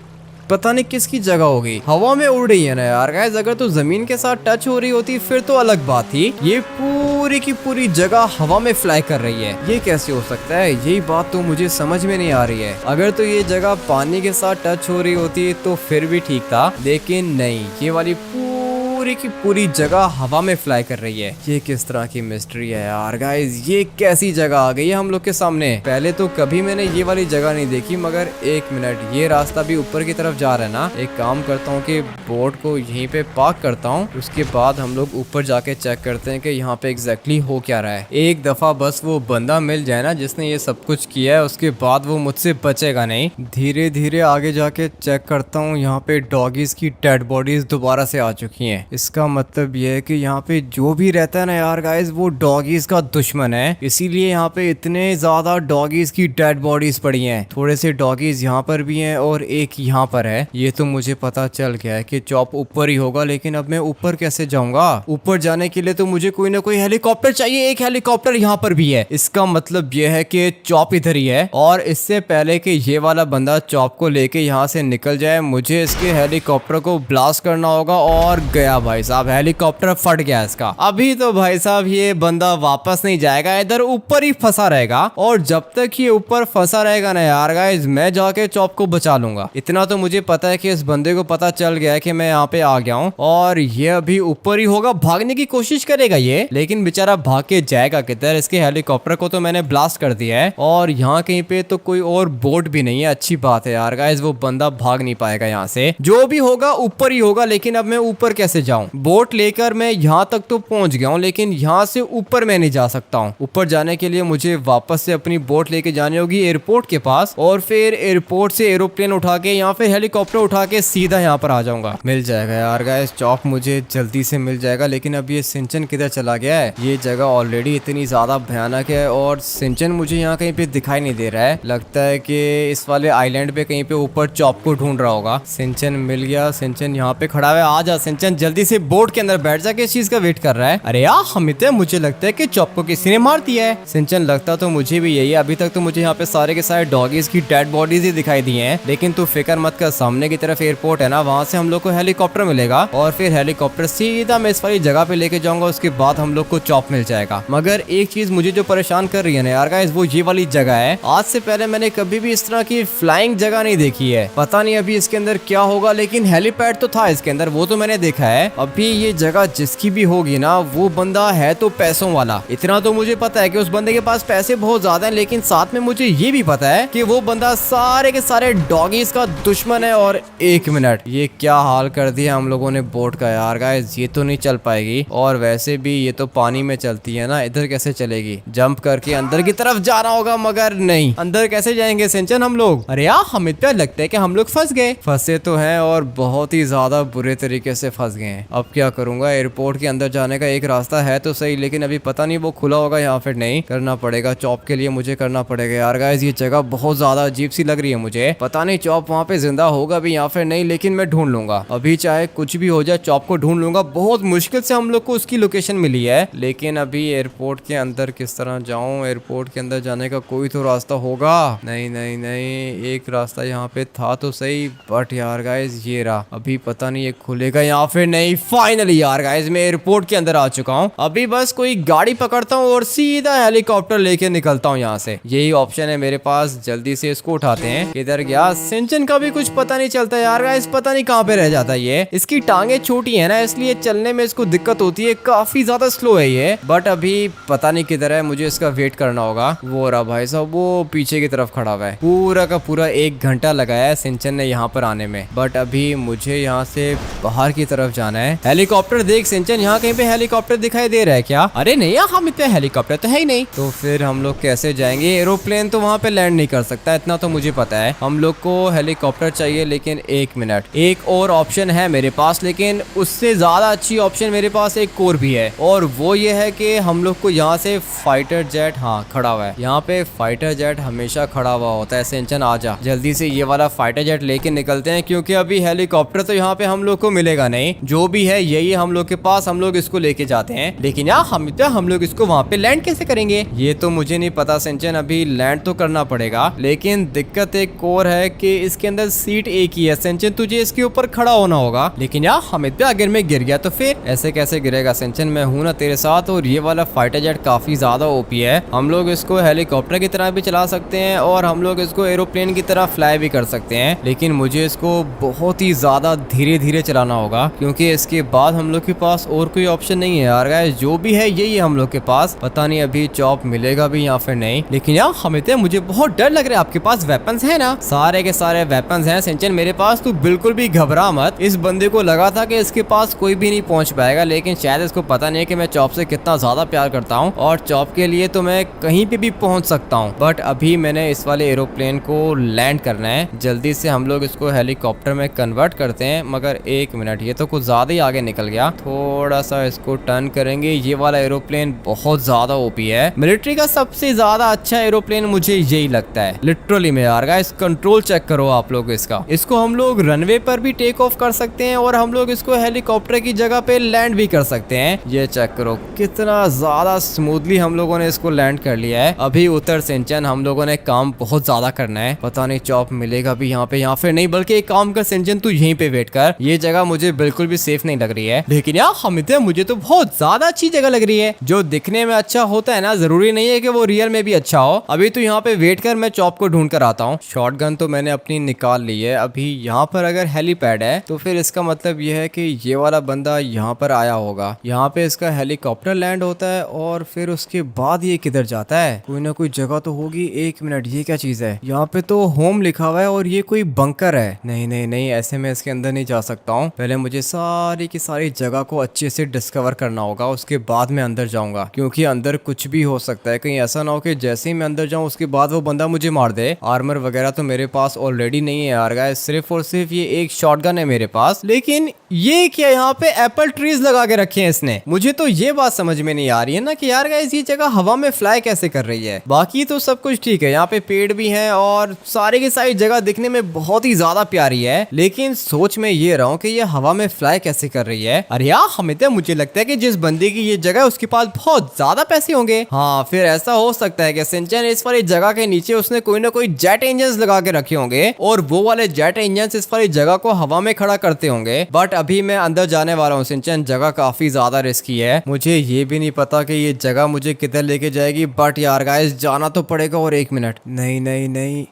पता नहीं किसकी जगह होगी। हवा में उड़ रही है ना यार गाइस। अगर तो जमीन के साथ टच हो रही होती फिर तो अलग बात थी। ये पूरी की पूरी जगह हवा में फ्लाई कर रही है। ये कैसे हो सकता है? यही बात तो मुझे समझ में नहीं आ रही है। अगर तो ये जगह पानी के साथ टच हो रही होती तो फिर भी ठीक था, लेकिन नहीं, ये वाली पूरी की पूरी जगह हवा में फ्लाई कर रही है। ये किस तरह की मिस्ट्री है यार गाइस? ये कैसी जगह आ गई है हम लोग के सामने? पहले तो कभी मैंने ये वाली जगह नहीं देखी। मगर एक मिनट, ये रास्ता भी ऊपर की तरफ जा रहा है ना। एक काम करता हूँ कि बोट को यहीं पे पार्क करता हूँ, उसके बाद हम लोग ऊपर जाके चेक करते हैं कि यहाँ पे एग्जैक्टली हो क्या रहा है। एक दफा बस वो बंदा मिल जाए ना जिसने ये सब कुछ किया है, उसके बाद वो मुझसे बचेगा नहीं। धीरे धीरे आगे जाके चेक करता हूँ। यहाँ पे डॉगीज की डेड बॉडीज दोबारा से आ चुकी हैं। इसका मतलब ये है कि यहाँ पे जो भी रहता है ना यार गाइस, वो डॉगीज का दुश्मन है। इसीलिए यहाँ पे इतने ज्यादा डॉगीज की डेड बॉडीज पड़ी हैं। थोड़े से डॉगीज यहाँ पर भी हैं और एक यहाँ पर है। ये तो मुझे पता चल गया है कि चॉप ऊपर ही होगा। लेकिन अब मैं ऊपर कैसे जाऊंगा? ऊपर जाने के लिए तो मुझे कोई ना कोई हेलीकॉप्टर चाहिए। एक हेलीकॉप्टर यहाँ पर भी है। इसका मतलब ये है कि चॉप इधर ही है। और इससे पहले कि ये वाला बंदा चॉप को लेके यहाँ से निकल जाए, मुझे इसके हेलीकॉप्टर को ब्लास्ट करना होगा। और गया भाई साहब, हेलीकॉप्टर फट गया इसका। अभी तो भाई साहब ये बंदा वापस नहीं जाएगा, इधर ऊपर ही फंसा रहेगा। और जब तक ये ऊपर फंसा रहेगा ना यार गाइस, मैं जाके चॉप को बचा लूंगा। इतना तो मुझे पता है कि इस बंदे को पता चल गया है कि मैं यहाँ पे आ गया हूँ और ये अभी ऊपर ही होगा। भागने की कोशिश करेगा ये, लेकिन बेचारा भाग के जाएगा किधर? इसके हेलीकॉप्टर को तो मैंने ब्लास्ट कर दिया है और यहाँ कहीं पे तो कोई और बोट भी नहीं है। अच्छी बात है यार गाइस, वो बंदा भाग नहीं पाएगा यहाँ से। जो भी होगा ऊपर ही होगा। लेकिन अब मैं ऊपर कैसे जाऊँ? बोट लेकर मैं यहाँ तक तो पहुंच गया हूँ, लेकिन यहाँ से ऊपर मैं नहीं जा सकता हूँ। ऊपर जाने के लिए मुझे वापस से अपनी बोट लेके जानी होगी एयरपोर्ट के पास, और फिर एयरपोर्ट से एरोप्लेन उठा के या फिर हेलीकॉप्टर उठा के सीधा यहाँ पर आ जाऊंगा। मिल जाएगा यार गाइस, चॉप मुझे जल्दी से मिल जाएगा। लेकिन अब ये सिंचन किधर चला गया है? ये जगह ऑलरेडी इतनी ज्यादा भयानक है और सिंचन मुझे यहाँ कहीं पे दिखाई नहीं दे रहा है। लगता है कि इस वाले आइलैंड पे कहीं पे ऊपर चॉप को ढूंढ रहा होगा। सिंचन मिल गया। सिंचन यहाँ पे खड़ा है। आ जा सिंचन, जल्दी से बोट के अंदर बैठ जा। किस चीज का वेट कर रहा है? अरे यार हमित, मुझे लगता है कि चॉप को किसी ने मार दिया है। सिंचन, लगता तो मुझे भी यही है। अभी तक तो मुझे यहाँ पे सारे के सारे डॉगीज की डेड बॉडीज ही दिखाई दी हैं। लेकिन तू फिक्र मत कर, सामने की तरफ एयरपोर्ट है ना, वहाँ से हम लोग को हेलीकॉप्टर मिलेगा और फिर हेलीकॉप्टर सीधा मैं इस वाली जगह पे लेके जाऊंगा। उसके बाद हम लोग को चॉप मिल जाएगा। मगर एक चीज मुझे जो परेशान कर रही है ना यार गाइस, वो ये वाली जगह है। आज से पहले मैंने कभी भी इस तरह की फ्लाइंग जगह नहीं देखी है। पता नहीं अभी इसके अंदर क्या होगा, लेकिन हेलीपैड तो था इसके अंदर, वो तो मैंने देखा है। अभी ये जगह जिसकी भी होगी ना, वो बंदा है तो पैसों वाला। इतना तो मुझे पता है कि उस बंदे के पास पैसे बहुत ज्यादा हैं। लेकिन साथ में मुझे ये भी पता है कि वो बंदा सारे के सारे डॉगीज का दुश्मन है। और एक मिनट, ये क्या हाल कर दिया हम लोगों ने बोट का यार गाइस, ये तो नहीं चल पाएगी। और वैसे भी ये तो पानी में चलती है ना, इधर कैसे चलेगी? जंप करके अंदर की तरफ जाना होगा। मगर नहीं, अंदर कैसे जाएंगे सिंचन हम लोग? अरे यार हमें तो लगता है कि हम लोग फंस गए। फंसे तो हैं और बहुत ही ज्यादा बुरे तरीके से फंस गए हैं। अब क्या करूंगा, एयरपोर्ट के अंदर जाने का एक रास्ता है तो सही, लेकिन अभी पता नहीं वो खुला होगा या फिर नहीं। करना पड़ेगा, चॉप के लिए मुझे करना पड़ेगा। यार गाइस ये जगह बहुत ज्यादा अजीब सी लग रही है मुझे, पता नहीं चॉप वहाँ पे जिंदा होगा भी या फिर नहीं, लेकिन मैं ढूंढ लूंगा। अभी चाहे कुछ भी हो जाए चॉप को ढूंढ लूंगा। बहुत मुश्किल से हम लोग को उसकी लोकेशन मिली है, लेकिन अभी एयरपोर्ट के अंदर किस तरह जाऊं? एयरपोर्ट के अंदर जाने का कोई तो रास्ता होगा। नहीं नहीं नहीं, एक रास्ता यहाँ पे था तो सही, बट यार गाइस ये रहा। अभी पता नहीं ये खुलेगा या फिर नहीं। फाइनली यार गाइस मैं एयरपोर्ट के अंदर आ चुका हूँ। अभी बस कोई गाड़ी पकड़ता हूँ और सीधा हेलीकॉप्टर लेके निकलता हूँ यहाँ से। यही ऑप्शन है मेरे पास, जल्दी से इसको उठाते हैं। किधर गया? सिंचन का भी कुछ पता नहीं चलता यार गाइस, पता नहीं कहाँ पे रह जाता है ये। इसकी टांगे छोटी है ना, इसलिए चलने में इसको दिक्कत होती है, काफी ज्यादा स्लो है ये। बट अभी पता नहीं किधर है, मुझे इसका वेट करना होगा। वो रहा भाई साहब, वो पीछे की तरफ खड़ा हुआ है। पूरा का पूरा 1 घंटा लगाया है सिंचन ने यहाँ पर आने में, बट अभी मुझे यहाँ से बाहर की तरफ जाना है। हेलीकॉप्टर देख सिंचन, यहाँ कहीं पे हेलीकॉप्टर दिखाई दे रहा है क्या? अरे नहीं यार, हम इतने हेलीकॉप्टर तो है ही नहीं। तो फिर हम लोग कैसे जाएंगे? एरोप्लेन तो वहाँ पे लैंड नहीं कर सकता, इतना तो मुझे पता है। हम लोग को हेलीकॉप्टर चाहिए, लेकिन 1 मिनट, एक और ऑप्शन है मेरे पास, लेकिन उससे ज्यादा अच्छी ऑप्शन मेरे पास एक और भी है, और वो ये है कि हम लोग को यहाँ से फाइटर जेट, हाँ खड़ा हुआ है यहाँ पे। फाइटर जेट हमेशा खड़ा हुआ होता है। सिंचन आजा, जल्दी से ये वाला फाइटर जेट लेके निकलते हैं, क्योंकि अभी हेलीकॉप्टर तो यहाँ पे हम लोग को मिलेगा नहीं। जो भी है यही हम लोग के पास, हम लोग इसको लेके जाते हैं। लेकिन यार हम लोग इसको वहाँ पे लैंड कैसे करेंगे ये तो मुझे नहीं पता सिंचन। अभी लैंड तो करना पड़ेगा, लेकिन दिक्कत एक और है कि इसके अंदर सीट एक ही है। सिंचन तुझे इसके ऊपर खड़ा होना होगा, लेकिन यार अगर मैं गिर गया तो फिर ऐसे कैसे गिरेगा? सिंचन मैं हूं ना तेरे साथ। और ये वाला फाइटर जेट काफी ज्यादा ओपी है। हम लोग इसको हेलीकॉप्टर की तरह भी चला सकते हैं और हम लोग इसको एरोप्लेन की तरह फ्लाई भी कर सकते हैं, लेकिन मुझे इसको बहुत ही ज्यादा धीरे धीरे चलाना होगा, क्योंकि इसके बाद हम लोग के पास और कोई ऑप्शन नहीं है यार गाइस। जो भी है यही है हम लोग के पास। पता नहीं अभी चॉप मिलेगा भी या फिर नहीं, लेकिन यार मुझे बहुत डर लग रहा है। आपके पास वेपन्स है ना? सारे के सारे वेपन्स हैं सिंचन मेरे पास, तू बिल्कुल भी घबरा मत। इस बंदे को लगा था कि इसके पास कोई भी नहीं पहुंच पाएगा, लेकिन शायद इसको पता नहीं है कि मैं चॉप से कितना ज्यादा प्यार करता हूं, और चॉप के लिए तो मैं कहीं पे भी पहुंच सकता हूं। बट अभी मैंने इस वाले एरोप्लेन को लैंड करना है। जल्दी से हम लोग इसको हेलीकॉप्टर में कन्वर्ट करते हैं, मगर 1 मिनट, ये तो कुछ ज्यादा ही आगे निकल गया। थोड़ा सा इसको टर्न करेंगे। ये वाला एरोप्लेन बहुत ज्यादा ओपी है। मिलिट्री का सबसे ज्यादा अच्छा एरोप्लेन मुझे यही लगता है, लिटरली में यार गाइस। कंट्रोल चेक करो आप लोग इसका। इसको हम लोग रनवे पर भी टेक ऑफ कर सकते हैं, और हम लोग इसको हेलीकॉप्टर की जगह पे लैंड भी कर सकते हैं। ये चेक करो कितना ज्यादा स्मूथली हम लोगों ने इसको लैंड कर लिया है। अभी उतर सिंचन, हम लोगों ने काम बहुत ज्यादा करना है। पता नहीं चॉप मिलेगा भी यहाँ पे या फिर नहीं, बल्कि एक काम कर सिंचन, तू यहीं पे वेट कर। ये जगह मुझे बिल्कुल भी सेफ नहीं लग रही है, लेकिन यार मुझे तो बहुत ज्यादा अच्छी जगह लग रही है। जो दिखने में अच्छा होता है ना, जरूरी नहीं है कि वो रियल में भी अच्छा हो। अभी तो यहाँ पे वेट कर, मैं चॉप को ढूंढ कर आता हूँ। शॉटगन तो मैंने अपनी निकाल ली है। अभी यहाँ पर अगर हेलीपैड है तो फिर इसका मतलब ये है कि ये वाला बंदा यहाँ पर आया होगा। यहाँ पे इसका हेलीकॉप्टर लैंड होता है, और फिर उसके बाद ये किधर जाता है? कोई ना कोई जगह तो होगी। 1 मिनट, ये क्या चीज है? यहाँ पे तो होम लिखा हुआ है, और ये कोई बंकर है। नहीं नहीं नहीं, ऐसे में इसके अंदर नहीं जा सकता हूँ। पहले मुझे सारी की सारी जगह को अच्छे से डिस्कवर करना होगा, उसके बाद मैं अंदर जाऊंगा, क्योंकि अंदर कुछ भी हो सकता है। कहीं ऐसा ना हो कि जैसे ही मैं अंदर जाऊं उसके बाद वो बंदा मुझे मार दे। आर्मर वगैरह तो मेरे पास ऑलरेडी नहीं है यार गाइस, सिर्फ और सिर्फ ये एक शॉटगन है मेरे पास। लेकिन ये क्या यहाँ पे एप्पल ट्रीज लगा के रखे हैं इसने? मुझे तो ये बात समझ में नहीं आ रही है ना कि यार गाइस ये जगह हवा में फ्लाई कैसे कर रही है। बाकी तो सब कुछ ठीक है, यहाँ पे पेड़ भी हैं और सारी की सारी जगह दिखने में बहुत ही ज्यादा प्यारी है, लेकिन सोच में ये रहा हूँ कि ये हवा में फ्लाई कैसे कर रही है। अरे यार मुझे लगता है कि जिस बंदे की ये जगह है उसके पास बहुत ज्यादा पैसे होंगे। हाँ, फिर ऐसा हो सकता है कि सिंचन इस वाली जगह के नीचे उसने कोई ना कोई जेट इंजन लगा के रखे होंगे, और वो वाले जेट इंजन इस वाली जगह को हवा में खड़ा करते होंगे। बट अभी मैं अंदर जाने वाला हूँ सिंचन, जगह काफी ज्यादा रिस्की है। मुझे ये भी नहीं पता कि ये जगह मुझे किधर लेके जाएगी, बट यार गाइस जाना तो पड़ेगा। और 1 मिनट, नहीं नहीं नहीं,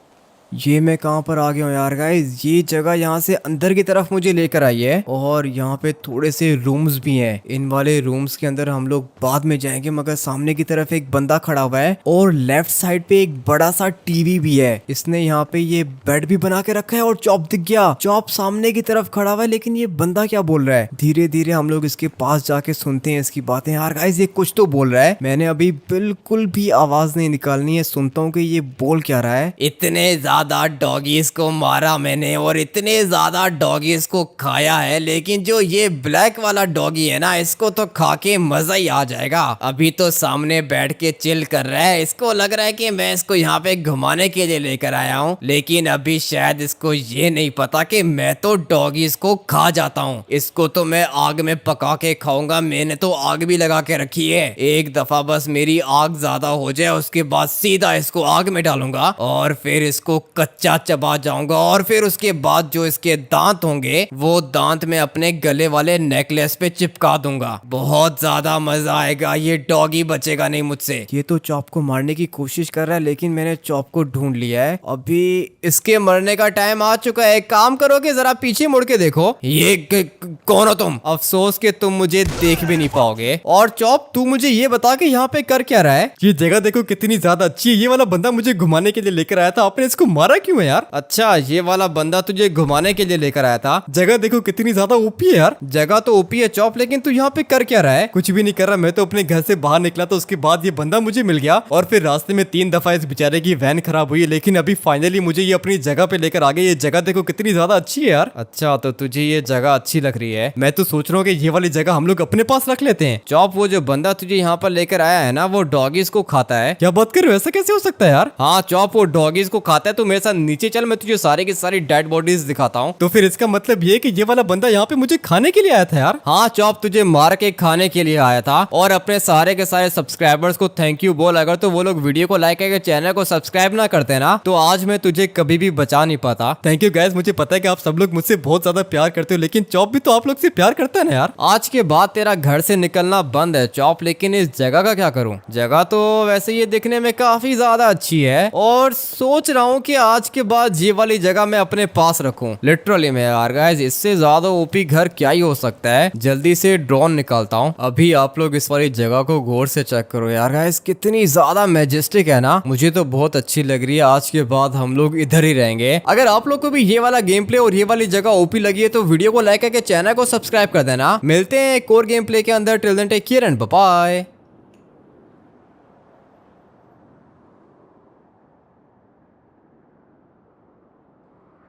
ये मैं कहाँ पर आ गया हूँ यार गाइस? ये जगह यहाँ से अंदर की तरफ मुझे लेकर आई है, और यहाँ पे थोड़े से रूम्स भी हैं। इन वाले रूम्स के अंदर हम लोग बाद में जाएंगे, मगर सामने की तरफ एक बंदा खड़ा हुआ है, और लेफ्ट साइड पे एक बड़ा सा टीवी भी है। इसने यहाँ पे ये बेड भी बना के रखा है, और चॉप दिख गया। चॉप सामने की तरफ खड़ा हुआ है, लेकिन ये बंदा क्या बोल रहा है? धीरे धीरे हम लोग इसके पास जाके सुनते हैं इसकी बातें। यार गाइस ये कुछ तो बोल रहा है, मैंने अभी बिल्कुल भी आवाज नहीं निकालनी है, सुनता हूँ कि ये बोल क्या रहा है। इतने ज्यादा डॉगीज को मारा मैंने और इतने ज्यादा डॉगीज को खाया है, लेकिन जो ये ब्लैक वाला डॉगी है ना, इसको तो खा के मजा ही आ जाएगा। अभी तो सामने बैठ के चिल कर रहा है, इसको लग रहा है कि मैं इसको यहाँ पे घुमाने के लिए लेकर आया हूँ, लेकिन अभी शायद इसको ये नहीं पता कि मैं तो डॉगीज को खा जाता हूँ। इसको तो मैं आग में पका के खाऊंगा, मैंने तो आग भी लगा के रखी है। एक दफा बस मेरी आग ज्यादा हो जाए, उसके बाद सीधा इसको आग में डालूंगा और फिर इसको कच्चा चबा जाऊंगा, और फिर उसके बाद जो इसके दांत होंगे वो दांत में अपने गले वाले नेकलेस पे चिपका दूंगा। बहुत ज्यादा मजा आएगा, ये डॉगी बचेगा नहीं मुझसे। ये तो चॉप को मारने की कोशिश कर रहा है, लेकिन मैंने चॉप को ढूंढ लिया है। अभी इसके मरने का टाइम आ चुका है। एक काम करो कि जरा पीछे मुड़ के देखो। ये कौन हो तुम? अफसोस कि तुम मुझे देख भी नहीं पाओगे। और चॉप, तू मुझे ये बता कि यहाँ पे कर क्या रहा है? ये जगह देखो कितनी ज्यादा अच्छी है। ये वाला बंदा मुझे घुमाने के लिए लेकर आया था, आपने इसको मारा क्यों है यार? अच्छा, ये वाला बंदा तुझे घुमाने के लिए लेकर आया था। जगह देखो कितनी ज्यादा ओपी है यार। जगह तो ओपी है चॉप, लेकिन तू यहाँ पे कर क्या रहा है? कुछ भी नहीं कर रहा, मैं तो अपने घर से बाहर निकला तो उसके बाद ये बंदा मुझे मिल गया, और फिर रास्ते में 3 दफा इस बेचारे की वैन खराब हुई, लेकिन अभी फाइनली मुझे ये अपनी जगह पे लेकर आ गए। ये जगह देखो कितनी ज्यादा अच्छी है यार। अच्छा, तो तुझे ये जगह अच्छी लग रही है। मैं तो सोच रहा हूँ कि ये वाली जगह हम लोग अपने पास रख लेते हैं। चॉप, वो जो बंदा तुझे यहाँ पर लेकर आया है ना, वो डॉगीज को खाता है। क्या बात कर रहे हो? ऐसा कैसे हो सकता है यार? हाँ चॉप, वो डॉगीज को खाता है। तो मेरे साथ नीचे चल, मैं तुझे सारी की सारी डेड बॉडीज दिखाता हूँ। तो फिर इसका मतलब ये कि ये वाला बंदा यहाँ पे मुझे खाने के लिए आया था यार। हाँ चॉप, तुझे मार के खाने के लिए आया था। और अपने सारे के सारे सब्सक्राइबर्स को थैंक यू बोल। अगर तो वो लोग वीडियो को लाइक करके चैनल को सब्सक्राइब ना करते ना, तो आज मैं तुझे कभी भी बचा नहीं पाता। थैंक यू गाइस, मुझे पता है कि आप सब लोग मुझसे बहुत ज्यादा प्यार करते हो, लेकिन चॉप भी तो आप लोग से प्यार करता है ना यार। आज के बाद तेरा घर से निकलना बंद है चॉप, लेकिन इस जगह का क्या करूं? जगह तो वैसे ये दिखने में काफी ज्यादा अच्छी है, और सोच रहा हूँ कि आज के बाद ये वाली जगह मैं अपने पास रखूं। लिटरली में यार गाइस, इससे ज्यादा ओपी घर क्या ही हो सकता है। जल्दी से ड्रोन निकालता हूँ। अभी आप लोग इस वाली जगह को गौर से चेक करो यार गाइस, कितनी ज्यादा मैजेस्टिक है ना। मुझे तो बहुत अच्छी लग रही है। आज के बाद हम लोग इधर ही रहेंगे। अगर आप लोग को भी ये वाला गेम प्ले और ये वाली जगह ओपी लगी है तो वीडियो को लाइक करके चैनल को सब्सक्राइब कर देना। मिलते हैं एक और गेम प्ले के अंदर। Till then take care and bye bye.